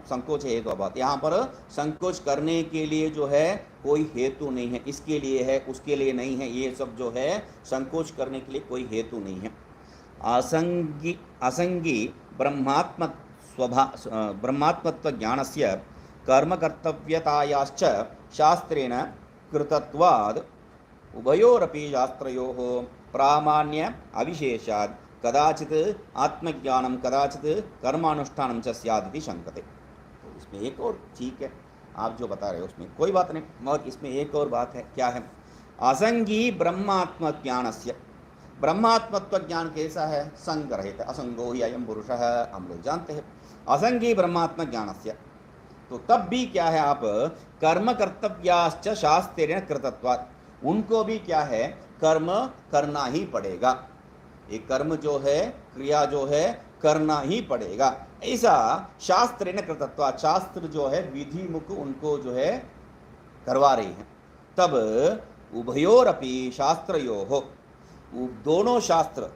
S1: संकोच हेतु अभाव, यहाँ पर संकोच करने के लिए जो है कोई हेतु नहीं है, इसके लिए है उसके लिए नहीं है, ये सब जो है संकोच करने के लिए कोई हेतु नहीं है। असंगी ब्रह्मात्मत्व ज्ञानस्य कर्मकर्तव्यतायाश्च शास्त्रेण कृतत्वाद् उभयोरपि शास्त्रयोः प्रामाण्य अविशेषात् कदाचित आत्मज्ञानम कदाचित कर्मानुष्ठानम च स्यादिति शंकते। तो इसमें एक और, ठीक है आप जो बता रहे हो उसमें कोई बात नहीं, मगर इसमें एक और बात है, क्या है? असंगी ब्रह्मात्म ज्ञानस्य, ब्रह्मात्मत्व ज्ञान कैसा है? संग रहित, असंगो ही अयम पुरुषः, हम लोग जानते हैं। असंगी ब्रह्मात्म ज्ञानस्य, तो तब भी क्या है, आप कर्म कर्तव्याश्च शास्त्रेण कृतत्वात्, उनको भी क्या है कर्म करना ही पड़ेगा, एक कर्म जो है क्रिया जो है करना ही पड़ेगा, ऐसा शास्त्र ने कृतत्वा, शास्त्र जो है विधि मुख उनको जो है करवा रही है। तब उभयोरपि शास्त्रयोः, दोनों शास्त्र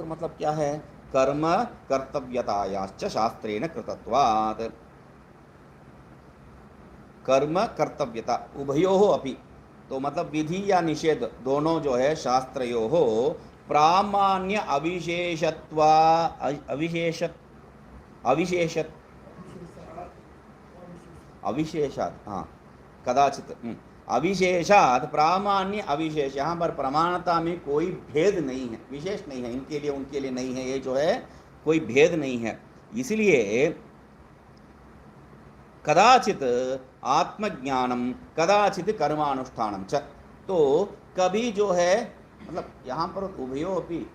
S1: मतलब क्या है? कर्म कर्तव्यतायाश्च शास्त्रेण कृतत्वात्, कर्म कर्तव्यता उभयोः अपि, तो मतलब विधि या निषेध दोनों जो है शास्त्रयोः प्रामाण्य अविशेषात, हाँ कदाचित अविशेषात प्रामाण्य अविशेष, यहाँ पर प्रमाणता में कोई भेद नहीं है, विशेष नहीं है, इनके लिए उनके लिए नहीं है, ये जो है कोई भेद नहीं है। इसलिए कदाचित आत्मज्ञानम कदाचित कर्मानुष्ठानम च, तो कभी जो है मतलब यहाँ पर उभयोपि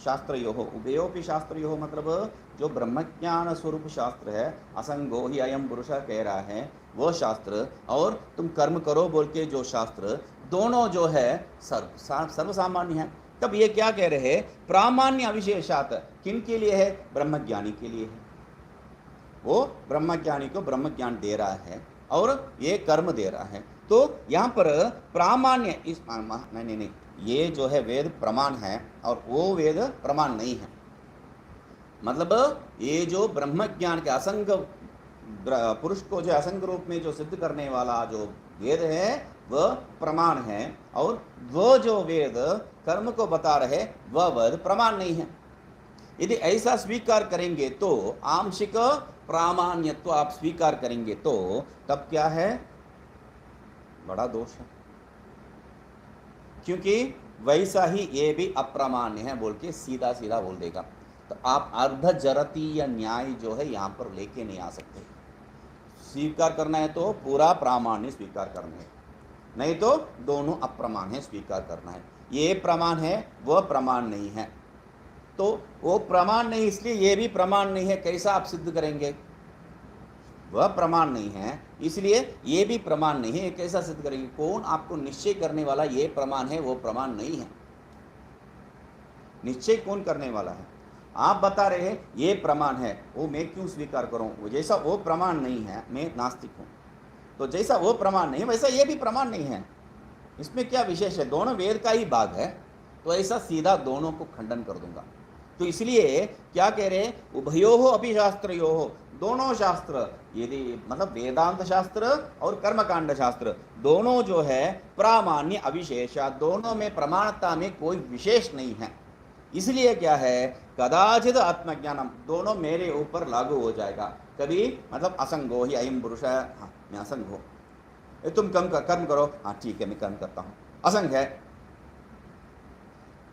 S1: शास्त्रयोः, उभयोपि शास्त्रयोः मतलब जो ब्रह्मज्ञान स्वरूप शास्त्र है, असंगो ही अयम पुरुष कह रहा है वो शास्त्र, और तुम कर्म करो बोल के जो शास्त्र, दोनों जो है सर्वसामान्य है, तब ये क्या कह रहे हैं, प्रामाण्य अविशेषात, किन के लिए है, ब्रह्मज्ञानी के लिए है। वो ब्रह्मज्ञानी को ब्रह्म ज्ञान दे रहा है और ये कर्म दे रहा है। तो यहाँ पर प्रामाण्य इस नहीं, ये जो है वेद प्रमाण है और वो वेद प्रमाण नहीं है। मतलब ये जो ब्रह्म ज्ञान के असंग पुरुष को जो असंग रूप में जो सिद्ध करने वाला जो वेद है वह प्रमाण है, और वो जो वेद कर्म को बता रहे वह वेद प्रमाण नहीं है। यदि ऐसा स्वीकार करेंगे तो आंशिक प्रामाण्यत्व आप स्वीकार करेंगे तो तब क्या है, बड़ा दोष है, क्योंकि वैसा ही ये भी अप्रामाण्य है बोल के सीधा सीधा बोल देगा। तो आप अर्ध जरतीय न्याय जो है यहाँ पर लेके नहीं आ सकते। स्वीकार करना है तो पूरा प्रामाण्य स्वीकार करना है, नहीं तो दोनों अप्रमाण है स्वीकार करना है। ये प्रमाण है वह प्रमाण नहीं है, तो वो प्रमाण नहीं इसलिए ये भी प्रमाण नहीं है, कैसा आप सिद्ध करेंगे। वह प्रमाण नहीं है इसलिए ये भी प्रमाण नहीं है, कैसा सिद्ध करेंगे। कौन आपको निश्चय करने वाला ये प्रमाण है वो प्रमाण नहीं है। निश्चय कौन करने वाला है, आप बता रहे हैं ये प्रमाण है, वो मैं क्यों स्वीकार करूं। जैसा वो प्रमाण नहीं है मैं नास्तिक हूं, तो जैसा वो प्रमाण नहीं वैसा ये भी प्रमाण नहीं है, इसमें क्या विशेष है, दोनों वेद का ही भाग है। तो ऐसा सीधा दोनों को खंडन कर दूंगा। तो इसलिए क्या कह रहे, उभयोः अपि शास्त्रयोः, दोनों शास्त्र, यदि मतलब वेदांत शास्त्र और कर्मकांड शास्त्र दोनों जो है प्रामाण्य अविशेषा, दोनों में प्रमाणता में कोई विशेष नहीं है। इसलिए क्या है, कदाचित आत्मज्ञानम, दोनों मेरे ऊपर लागू हो जाएगा। कभी मतलब असंगो ही अयम पुरुष, हाँ मैं असंग हो, तुम कर्म करो, हाँ ठीक है मैं कर्म करता हूँ, असंग है।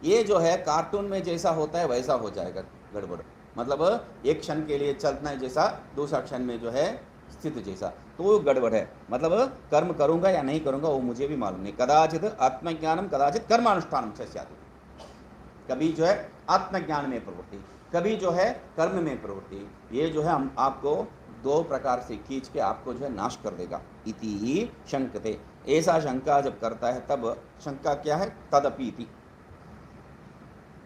S1: ये जो है कार्टून में जैसा होता है वैसा हो जाएगा गड़बड़, मतलब एक क्षण के लिए चलना है जैसा, दूसरा क्षण में जो है स्थित जैसा, तो वो गड़बड़ है। मतलब कर्म करूंगा या नहीं करूंगा वो मुझे भी मालूम नहीं। कदाचित आत्मज्ञानम कदाचित कर्मानुष्ठानम से स्यात्, कभी जो है आत्मज्ञान में प्रवृत्ति, कभी जो है कर्म में प्रवृत्ति। ये जो है हम आपको दो प्रकार से खींच के आपको जो है नाश कर देगा। इति शंकते, ऐसा शंका जब करता है तब शंका क्या है, तदपि इति,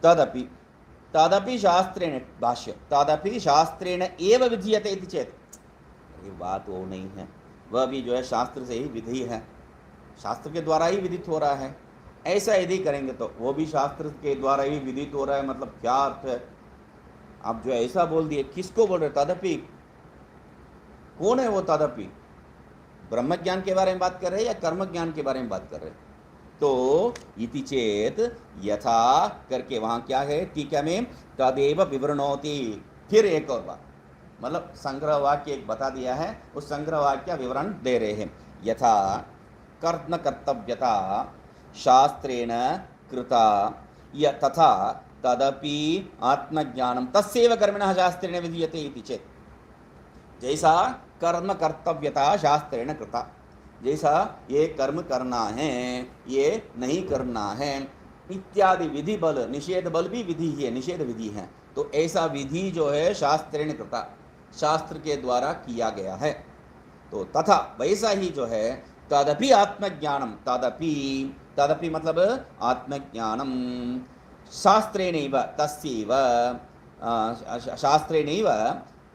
S1: तदपि तदपि शास्त्रेण, भाष्य तदपि शास्त्रेण एव विधीयते इति चेत, ये बात वो नहीं है, वह भी जो है शास्त्र से ही विधि है, शास्त्र के द्वारा ही विदित हो रहा है। ऐसा यदि करेंगे तो वो भी शास्त्र के द्वारा ही विदित हो रहा है, मतलब क्या अर्थ है। आप जो ऐसा बोल दिए, किसको बोल रहे, तदपि कौन है वो तदपि, ब्रह्म ज्ञान के बारे में बात कर रहे हैं या कर्म ज्ञान के बारे में बात कर रहे हैं। तो इति चेत यथा करके वहां क्या है टीका में, तदेव विवरणोति, फिर एक और बात, मतलब संग्रह वाक्य एक बता दिया है, उस संग्रह वाक्य विवरण दे रहे हैं। यथा कर्तन कर्तव्यता शास्त्रेण कृता य तथा तदपि आत्मज्ञानम तस्यैव कर्मिणः शास्त्रेण विधीयते इति चेत, जैसा कर्म कर्तव्यता शास्त्रेण कृता, जैसा ये कर्म करना है ये नहीं करना है इत्यादि विधि बल, निषेध बल भी विधि है, निषेध विधि है। तो ऐसा विधि जो है शास्त्रेण कृता, शास्त्र के द्वारा किया गया है। तो तथा वैसा ही जो है तदपि आत्मज्ञानम, तदपि तदपि मतलब आत्मज्ञानम शास्त्रेणैव तस्यैव, शास्त्रेणैव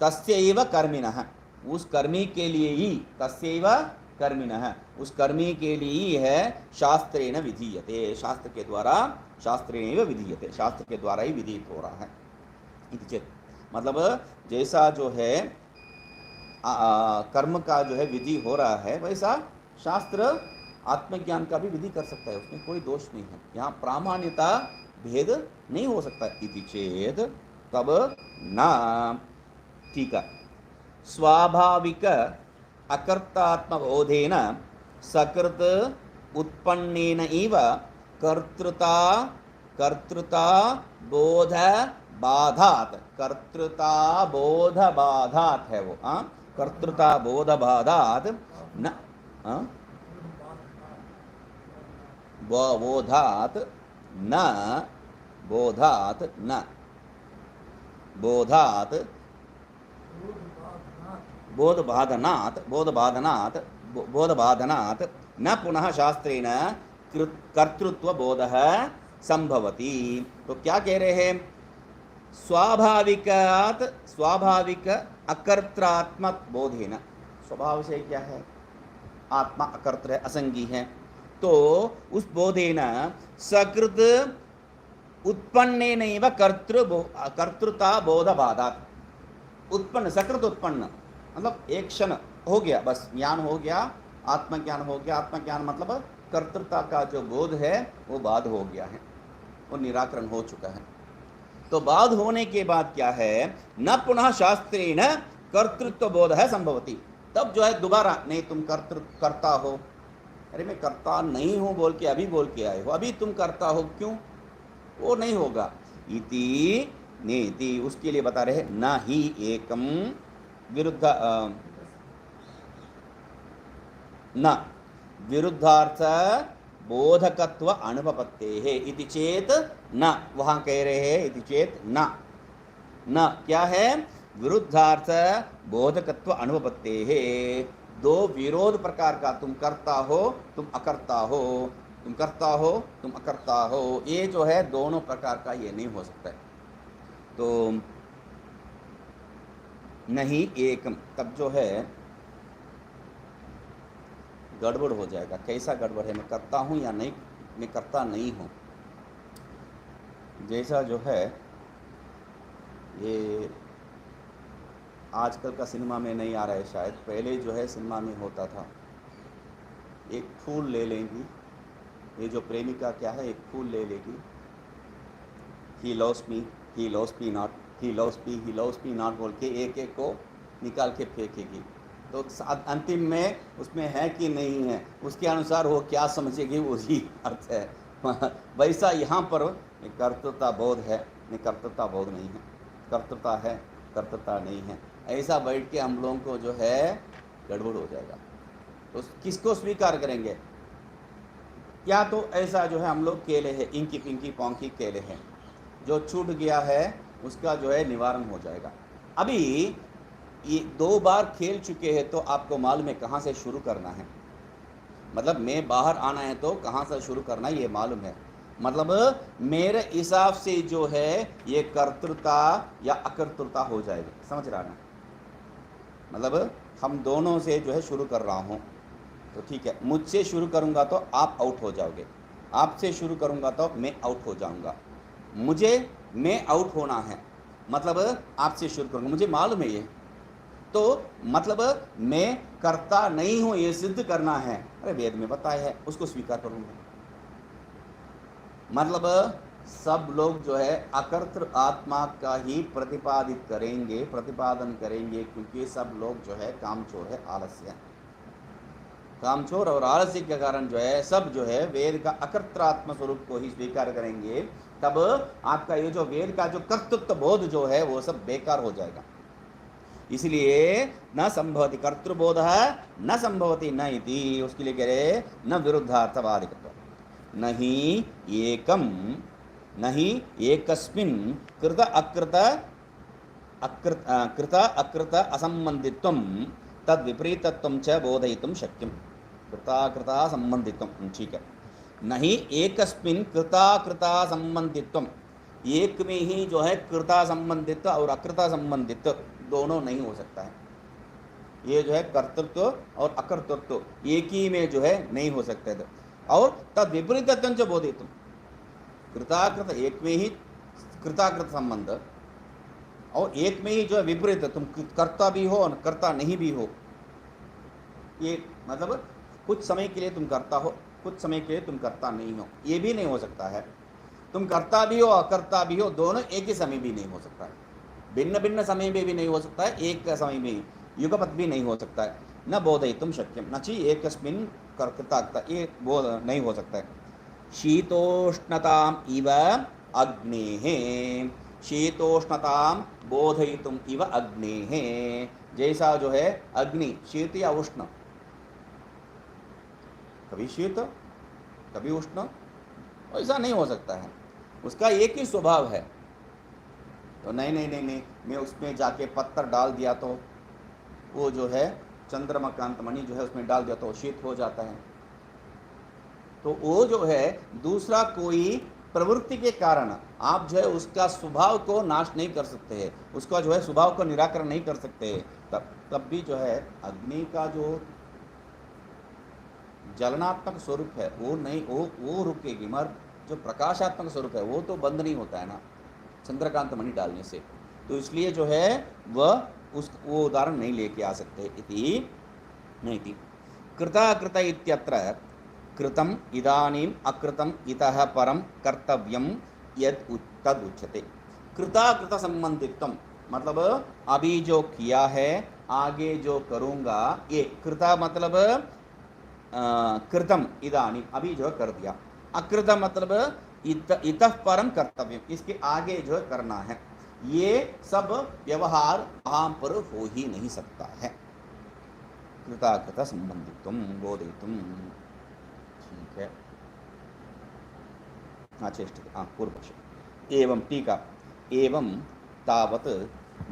S1: तस्यैव कर्मिणः, उस कर्मी के लिए ही, तस्यैव कर्मिणः, उस कर्मी के लिए ही है शास्त्रेण विधीयते, शास्त्र के द्वारा, शास्त्रेण विधीयते, शास्त्र के द्वारा ही विधित हो रहा है। इति चेत, मतलब जैसा जो है कर्म का जो है विधि हो रहा है वैसा शास्त्र आत्मज्ञान का भी विधि कर सकता है, उसमें कोई दोष नहीं है। यहाँ प्रामाण्यता भेद नहीं हो सकता। इति चेत तब न, ठीक है, स्वाभाविक अकर्तात्मबोधेन सकृत उत्पन्नेन इव कर्तृता कर्तृता बोध बाधात, कर्तृता बोध बाधात है वो, कर्तृता बोध बाधात न बोधात न, बोधात न, बोधात बोधबाधनात्, बोधबाधनात्, बोधबाधनात् न पुनः शास्त्रेण कर्तृत्व बोधः संभवती। तो क्या कह रहे हैं, स्वाभाविकात स्वाभाविक अकर्त्रात्मक बोधेन, स्वभाव से क्या है, आत्मा अकर्त्र है, असंगी है, तो उस बोधेन सकृत उत्पन्नेनैव कर्तृता बोधबाधात्, उत्पन्न सकृत उत्पन्न मतलब एक क्षण हो गया, बस ज्ञान हो गया, आत्मज्ञान हो गया। आत्मज्ञान मतलब कर्तृता का जो बोध है वो बाध हो गया है, वो निराकरण हो चुका है। तो बाध होने के बाद क्या है, न पुनः शास्त्रेण कर्तृत्व बोध है संभवती। तब जो है दोबारा नहीं तुम करता हो, अरे मैं करता नहीं हूं बोल के अभी बोल के आए हो, अभी तुम करता हो क्यों, वो नहीं होगा। इति नेति, उसके लिए बता रहे न ही एकम विरुद्ध न विरुद्धार्थ बोधकत्व अनुपपत्ते है इति चेत न, वहां कह रहे हैं इति चेत न, न क्या है, विरुद्धार्थ बोधकत्व अनुपपत्ते है, दो विरोध प्रकार का, तुम करता हो तुम अकर्ता हो, तुम करता हो तुम अकर्ता हो, ये जो है दोनों प्रकार का ये नहीं हो सकता है। तो नहीं एकम, तब जो है गड़बड़ हो जाएगा। कैसा गड़बड़ है, मैं करता हूँ या नहीं, मैं करता नहीं हूँ। जैसा जो है ये आजकल का सिनेमा में नहीं आ रहा है शायद, पहले जो है सिनेमा में होता था, एक फूल ले लेंगी, ये जो प्रेमिका क्या है एक फूल ले लेगी, he loves me, he loves me not, he loves me, he loves me not बोल के एक एक को निकाल के फेंकेगी। तो अंतिम में उसमें है कि नहीं है उसके अनुसार वो क्या समझेगी वही अर्थ है। वैसा यहाँ पर कर्तृता बोध है, कर्तृता बोध नहीं है, कर्तृता है कर्तृता नहीं है, ऐसा बैठ के हम लोगों को जो है गड़बड़ हो जाएगा। तो किसको स्वीकार करेंगे, या तो ऐसा जो है हम लोग केले हैं, इंकी पिंकी पौंकी केले हैं, जो छूट गया है उसका जो है निवारण हो जाएगा। अभी ये 2 बार खेल चुके हैं तो आपको मालूम है कहाँ से शुरू करना है, मतलब मैं बाहर आना है तो कहाँ से शुरू करना है ये मालूम है। मतलब मेरे हिसाब से जो है ये कर्तृता या अकर्तृता हो जाएगी, समझ रहा ना। मतलब हम दोनों से जो है शुरू कर रहा हूँ तो ठीक है, मुझसे शुरू करूँगा तो आप आउट हो जाओगे, आपसे शुरू करूँगा तो मैं आउट हो जाऊँगा। मुझे मैं आउट होना है, मतलब आपसे शुरू करूँगा, मुझे मालूम है ये, तो मतलब मैं करता नहीं हूँ ये सिद्ध करना है, अरे वेद में बताया है उसको स्वीकार करूँगा। मतलब सब लोग जो है अकर्तृ आत्मा का ही प्रतिपादित करेंगे, प्रतिपादन करेंगे, क्योंकि सब लोग जो है कामचोर है, आलस्य, कामचोर और आलस्य के कारण जो है सब जो है वेद का अकर्त्रात्म स्वरूप को ही स्वीकार करेंगे। तब आपका ये जो वेद का जो कर्तृत्व बोध जो है वो सब बेकार हो जाएगा। इसलिए न संभवति कर्तृबोध न संभवति न इति, उसके लिए कह रहे न विरुद्धार्थवादिकत्व, नहीं एकम, नहीं एकस्मिन् कृत अकृत कृत अकृत असंबंधित्वं तद विपरीतत्वं च बोधयितुं शक्यं। कृताकृता संबंधित्वं, ठीक है, नहीं एकस्मिन् कृताकृता संबंधित्वं, एक में ही जो है कृता संबंधित्व और अकृता संबंधित्व दोनों नहीं हो सकता है। ये जो है कर्तृत्व और अकर्तृत्व एक ही में जो है नहीं हो सकता है। और तद विपरीतत्वं च बोधयितुं, कृताकृत एक में ही कृताकृत संबंध और एक में ही जो है विपरीत, तुम करता भी हो और करता नहीं भी हो। ये मतलब कुछ समय के लिए तुम करता हो, कुछ समय के लिए तुम करता नहीं हो, ये भी नहीं हो सकता है। तुम करता भी हो अकर्ता भी हो, दोनों एक ही समय भी नहीं हो सकता है, भिन्न भिन्न समय में भी नहीं हो सकता है, एक समय में युगपत भी नहीं हो सकता है। न बोधयितुं शक्यं न ची एकस्मिन् कर्तृता, ये बोध नहीं हो सकता है। शीतोष्णताम् इव अग्नेः, शीतोष्णतां बोधयितुम् इव अग्नेः, जैसा जो है अग्नि शीत या उष्ण, कभी शीत कभी उष्ण, ऐसा नहीं हो सकता है, उसका एक ही स्वभाव है। तो नहीं नहीं नहीं नहीं, मैं उसमें जाके पत्थर डाल दिया तो वो जो है चंद्रमकांत मणि जो है उसमें डाल दिया तो शीत हो जाता है। तो वो जो है दूसरा कोई प्रवृत्ति के कारण आप जो है उसका स्वभाव को नाश नहीं कर सकते हैं, उसका जो है स्वभाव को निराकरण नहीं कर सकते हैं, तब भी जो है अग्नि का जो जलनात्मक स्वरूप है वो नहीं, वो रुकेगी, मगर जो प्रकाशात्मक स्वरूप है वो तो बंद नहीं होता है ना चंद्रकांत मणि डालने से। तो इसलिए जो है वह वो उदाहरण नहीं लेके आ सकते इति नहीं थी। कृताकृत इत्यत्र कृतम इदानीम अकृतम इतः परम कर्तव्यम यद तद उच्यते। कृताकृत संबंधित्वम मतलब अभी जो किया है आगे जो करूँगा, ये कृता मतलब कृतम इदानीम अभी जो कर दिया, अकृत मतलब इतः परम कर्तव्यम इसके आगे जो करना है, ये सब व्यवहार वहाँ पर हो ही नहीं सकता है। कृताकृत संबंधित्वम बोधयितुम, ठीक है। हाँ पूर्व पक्ष। एवं टीका एवं तावत्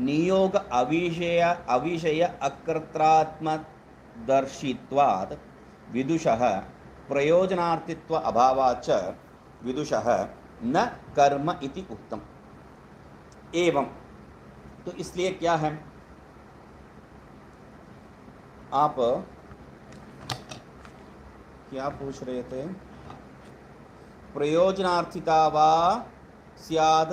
S1: नियोग अविषय अकर्त्रात्मदर्शित्वात् विदुषः प्रयोजनार्थित्व अभावाच्च विदुषः न कर्म इति उक्तम। एवं तो इसलिए क्या है, आप क्या पूछ रहे थे, प्रयोजनार्थिता वा स्याद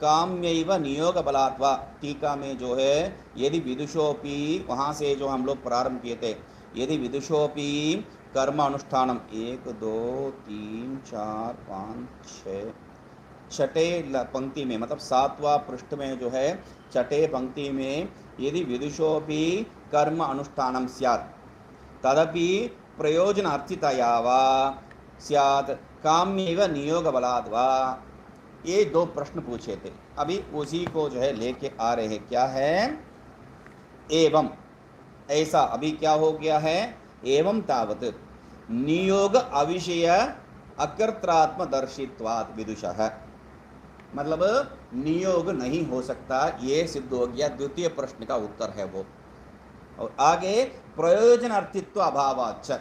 S1: काम्यैव नियोग बलात् वा। टीका में जो है यदि विदुषोपि, वहाँ से जो हम लोग प्रारंभ किए थे, यदि विदुषोपि कर्म अनुष्ठानम 1 2 3 4 5 6 छठे पंक्ति में मतलब 7वां पृष्ठ में जो है छठे पंक्ति में यदि विदुषोपि कर्म अनुष्ठानम स्यात् तदपि प्रयोजन अर्थितया वा स्यात् काम्यैव नियोग बलाद् वा। ये दो प्रश्न पूछे थे, अभी उसी को जो है लेके आ रहे हैं। क्या है, एवं ऐसा, अभी क्या हो गया है, एवं तावत् नियोग अविषय अकर्त्रात्मदर्शित्वात् विदुषः, मतलब नियोग नहीं हो सकता, ये सिद्ध हो गया। द्वितीय प्रश्न का उत्तर है वो। और आगे प्रयोजन अर्थित्व अभावाच्च,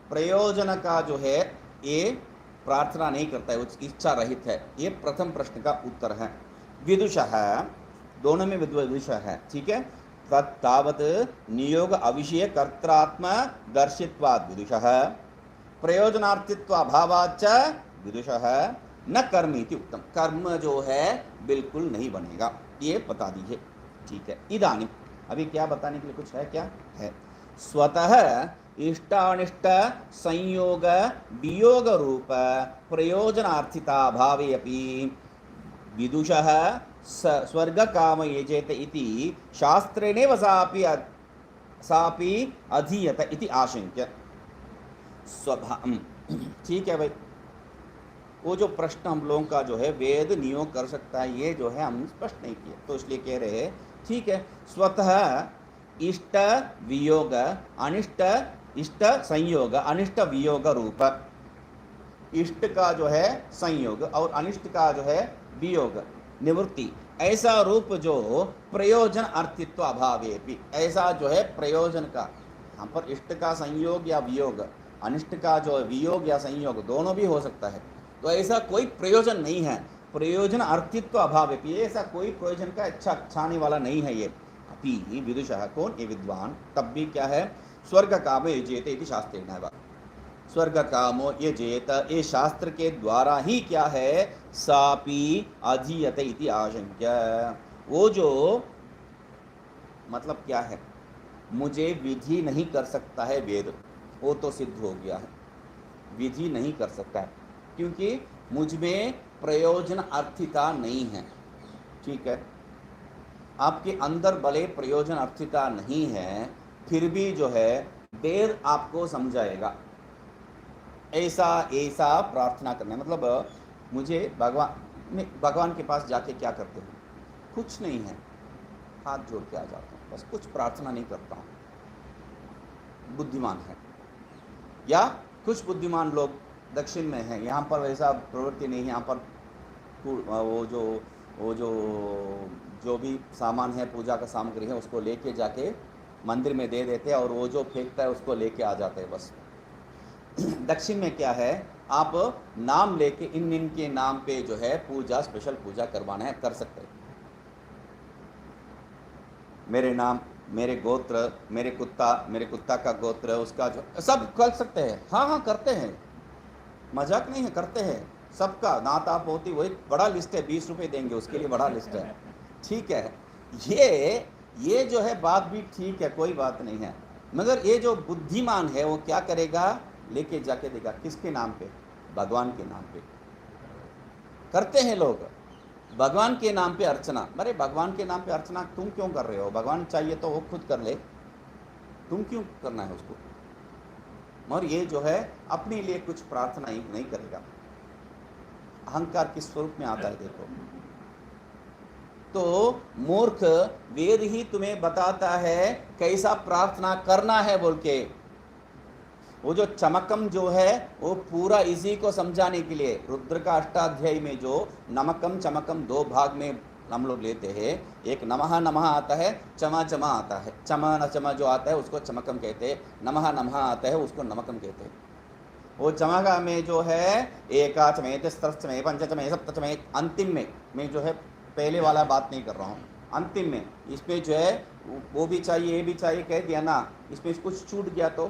S1: प्रयोजन का जो है ये प्रार्थना नहीं करता है, इच्छा रहित है, ये प्रथम प्रश्न का उत्तर है। विदुषः, दोनों में विदुषः है, ठीक है। तावत् नियोग अविषय कर्त्रात्म दर्शित्वात् विदुषः प्रयोजनार्थित्व अभावाच्च विदुषः न कर्म इति उत्तम। कर्म जो है बिल्कुल नहीं बनेगा, ये बता दीजिए, ठीक है। इदानीं अभी क्या बताने के लिए कुछ है, क्या है, स्वतः इष्टानिष्ट संयोग वियोग रूप प्रयोजनार्थिता भावे अपि विदुषः स्वर्ग काम यजेत इति शास्त्रेणेव सापि अधीयत इति आशंक्य। स्वभाव, ठीक है भाई। वो जो प्रश्न हम लोगों का जो है वेद नियोग कर सकता है, ये जो है हम स्पष्ट नहीं किए, तो इसलिए कह रहे हैं, ठीक है। स्वतः इष्ट वियोग अनिष्ट, इष्ट संयोग अनिष्ट वियोग रूप, इष्ट का जो है संयोग और अनिष्ट का जो है वियोग निवृत्ति, ऐसा रूप जो प्रयोजन अर्थित्व अभावे भी, ऐसा जो है प्रयोजन का, यहाँ पर इष्ट का संयोग या वियोग, अनिष्ट का जो वियोग या संयोग दोनों भी हो सकता है, तो ऐसा कोई प्रयोजन नहीं है। प्रयोजन अर्थित्व अभाव है, ऐसा कोई प्रयोजन का इच्छा छाने वाला नहीं है ये। अपि विदुषः, कौन, ये विद्वान, तब भी क्या है, स्वर्ग कामो यजेत इति शास्त्रेण, स्वर्ग कामो यजेत, ये शास्त्र के द्वारा ही क्या है, सापि अधीयत इति आशंक्य। वो जो मतलब क्या है, मुझे विधि नहीं कर सकता है वेद, वो तो सिद्ध हो गया है, विधि नहीं कर सकता है क्योंकि मुझ में प्रयोजन अर्थिता नहीं है, ठीक है। आपके अंदर भले प्रयोजन अर्थिता नहीं है, फिर भी जो है वेद आपको समझाएगा। ऐसा ऐसा प्रार्थना करना, मतलब मुझे भगवान के पास जाके क्या करते हो, कुछ नहीं है, हाथ जोड़ के आ जाता हूँ, बस कुछ प्रार्थना नहीं करता हूँ, बुद्धिमान है। या कुछ बुद्धिमान लोग दक्षिण में हैं, यहाँ पर वैसा प्रवृत्ति नहीं है, यहाँ पर वो जो भी सामान है, पूजा का सामग्री है, उसको लेके जाके मंदिर में दे देते हैं और वो जो फेंकता है उसको लेके आ जाते हैं बस। दक्षिण में क्या है, आप नाम लेके इन के नाम पे जो है पूजा, स्पेशल पूजा करवाना है, कर सकते हैं। मेरे नाम, मेरे गोत्र, मेरे कुत्ता का गोत्र, उसका जो सब कर सकते हैं। हाँ हाँ करते हैं, मजाक नहीं है, करते हैं सबका। नाता पोती वही बड़ा लिस्ट है, 20 रुपये देंगे उसके लिए, बड़ा लिस्ट है। ठीक है, ये जो है बात भी ठीक है, कोई बात नहीं है। मगर ये जो बुद्धिमान है वो क्या करेगा, लेके जाके देगा किसके नाम पे, भगवान के नाम पे। करते हैं लोग भगवान के नाम पे अर्चना। अरे भगवान के नाम पे अर्चना तुम क्यों कर रहे हो, भगवान चाहिए तो वो खुद कर ले, तुम क्यों करना है उसको। और ये जो है अपने लिए कुछ प्रार्थना ही नहीं करेगा, अहंकार किस स्वरूप में आता है देखो। तो मूर्ख वेद ही तुम्हें बताता है कैसा प्रार्थना करना है बोल के। वो जो चमकम जो है वो पूरा इसी को समझाने के लिए, रुद्र का अष्टाध्यायी में जो नमकम चमकम दो भाग में हम लोग लेते हैं। एक नमः नमः आता है, चमा चमा आता है। चमा न चमा जो आता है उसको चमकम कहते हैं, नमः नमः आता है उसको नमकम कहते हैं। वो चमका में जो है एकाचमे, तिस्रचमे, पंचचमे, सप्तचमे, अंतिम में जो है, पहले वाला बात नहीं कर रहा हूँ, अंतिम में इसमें जो है वो भी चाहिए ये भी चाहिए कह दिया ना, इसमें कुछ छूट गया तो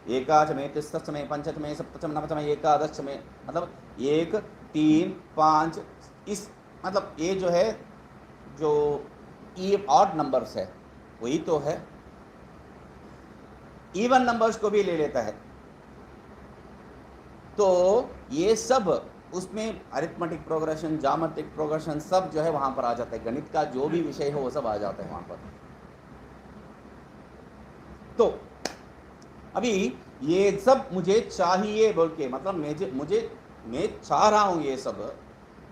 S1: एकाचमे, तिस्रचमे, पंचचमे, सप्तचम, नवचमे, एकादशमे, मतलब 1, 3, 5, इस मतलब ये जो है जो ऑड नंबर्स है वही तो है, इवन नंबर्स को भी ले लेता है। तो ये सब उसमें अरिथमेटिक प्रोग्रेशन, ज्योमेट्रिक प्रोग्रेशन सब जो है वहां पर आ जाता है, गणित का जो भी विषय है वो सब आ जाता है वहां पर। तो अभी ये सब मुझे चाहिए बोल के, मतलब मैं चाह रहा हूं ये सब,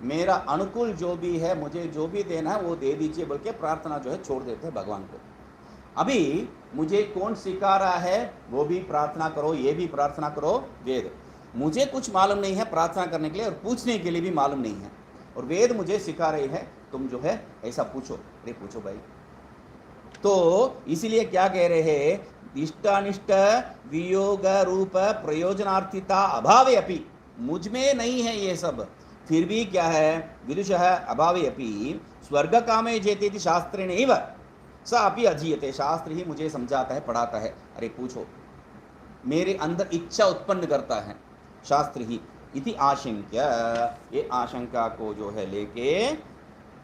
S1: मेरा अनुकूल जो भी है, मुझे जो भी देना है वो दे दीजिए बोल के प्रार्थना जो है छोड़ देते हैं भगवान को। अभी मुझे कौन सिखा रहा है, वो भी प्रार्थना करो, ये भी प्रार्थना करो, वेद। मुझे कुछ मालूम नहीं है प्रार्थना करने के लिए, और पूछने के लिए भी मालूम नहीं है, और वेद मुझे सिखा रही है तुम जो है ऐसा पूछो। अरे पूछो भाई। तो इसीलिए क्या कह रहे हैं, इष्टानिष्ट वियोग रूप प्रयोजनार्थिता अभावे अपि, मुझ में नहीं है ये सब, फिर भी क्या है, विदुषः अभावे अपि स्वर्ग कामे जेते शास्त्रेण एव स अपि अधीयते, शास्त्र ही मुझे समझाता है, पढ़ाता है। अरे पूछो, मेरे अंदर इच्छा उत्पन्न करता है शास्त्र ही, इति आशंक्य, ये आशंका को जो है लेके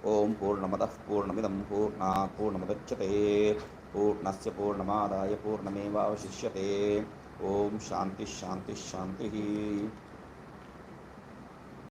S1: ओम पूर्णमदः पूर्णमिदं पूर्णात् पूर्णमुदच्यते पूर्णस्य पूर्णमादाय पूर्णमेवावशिष्यते। ओम शांति शांति शांति।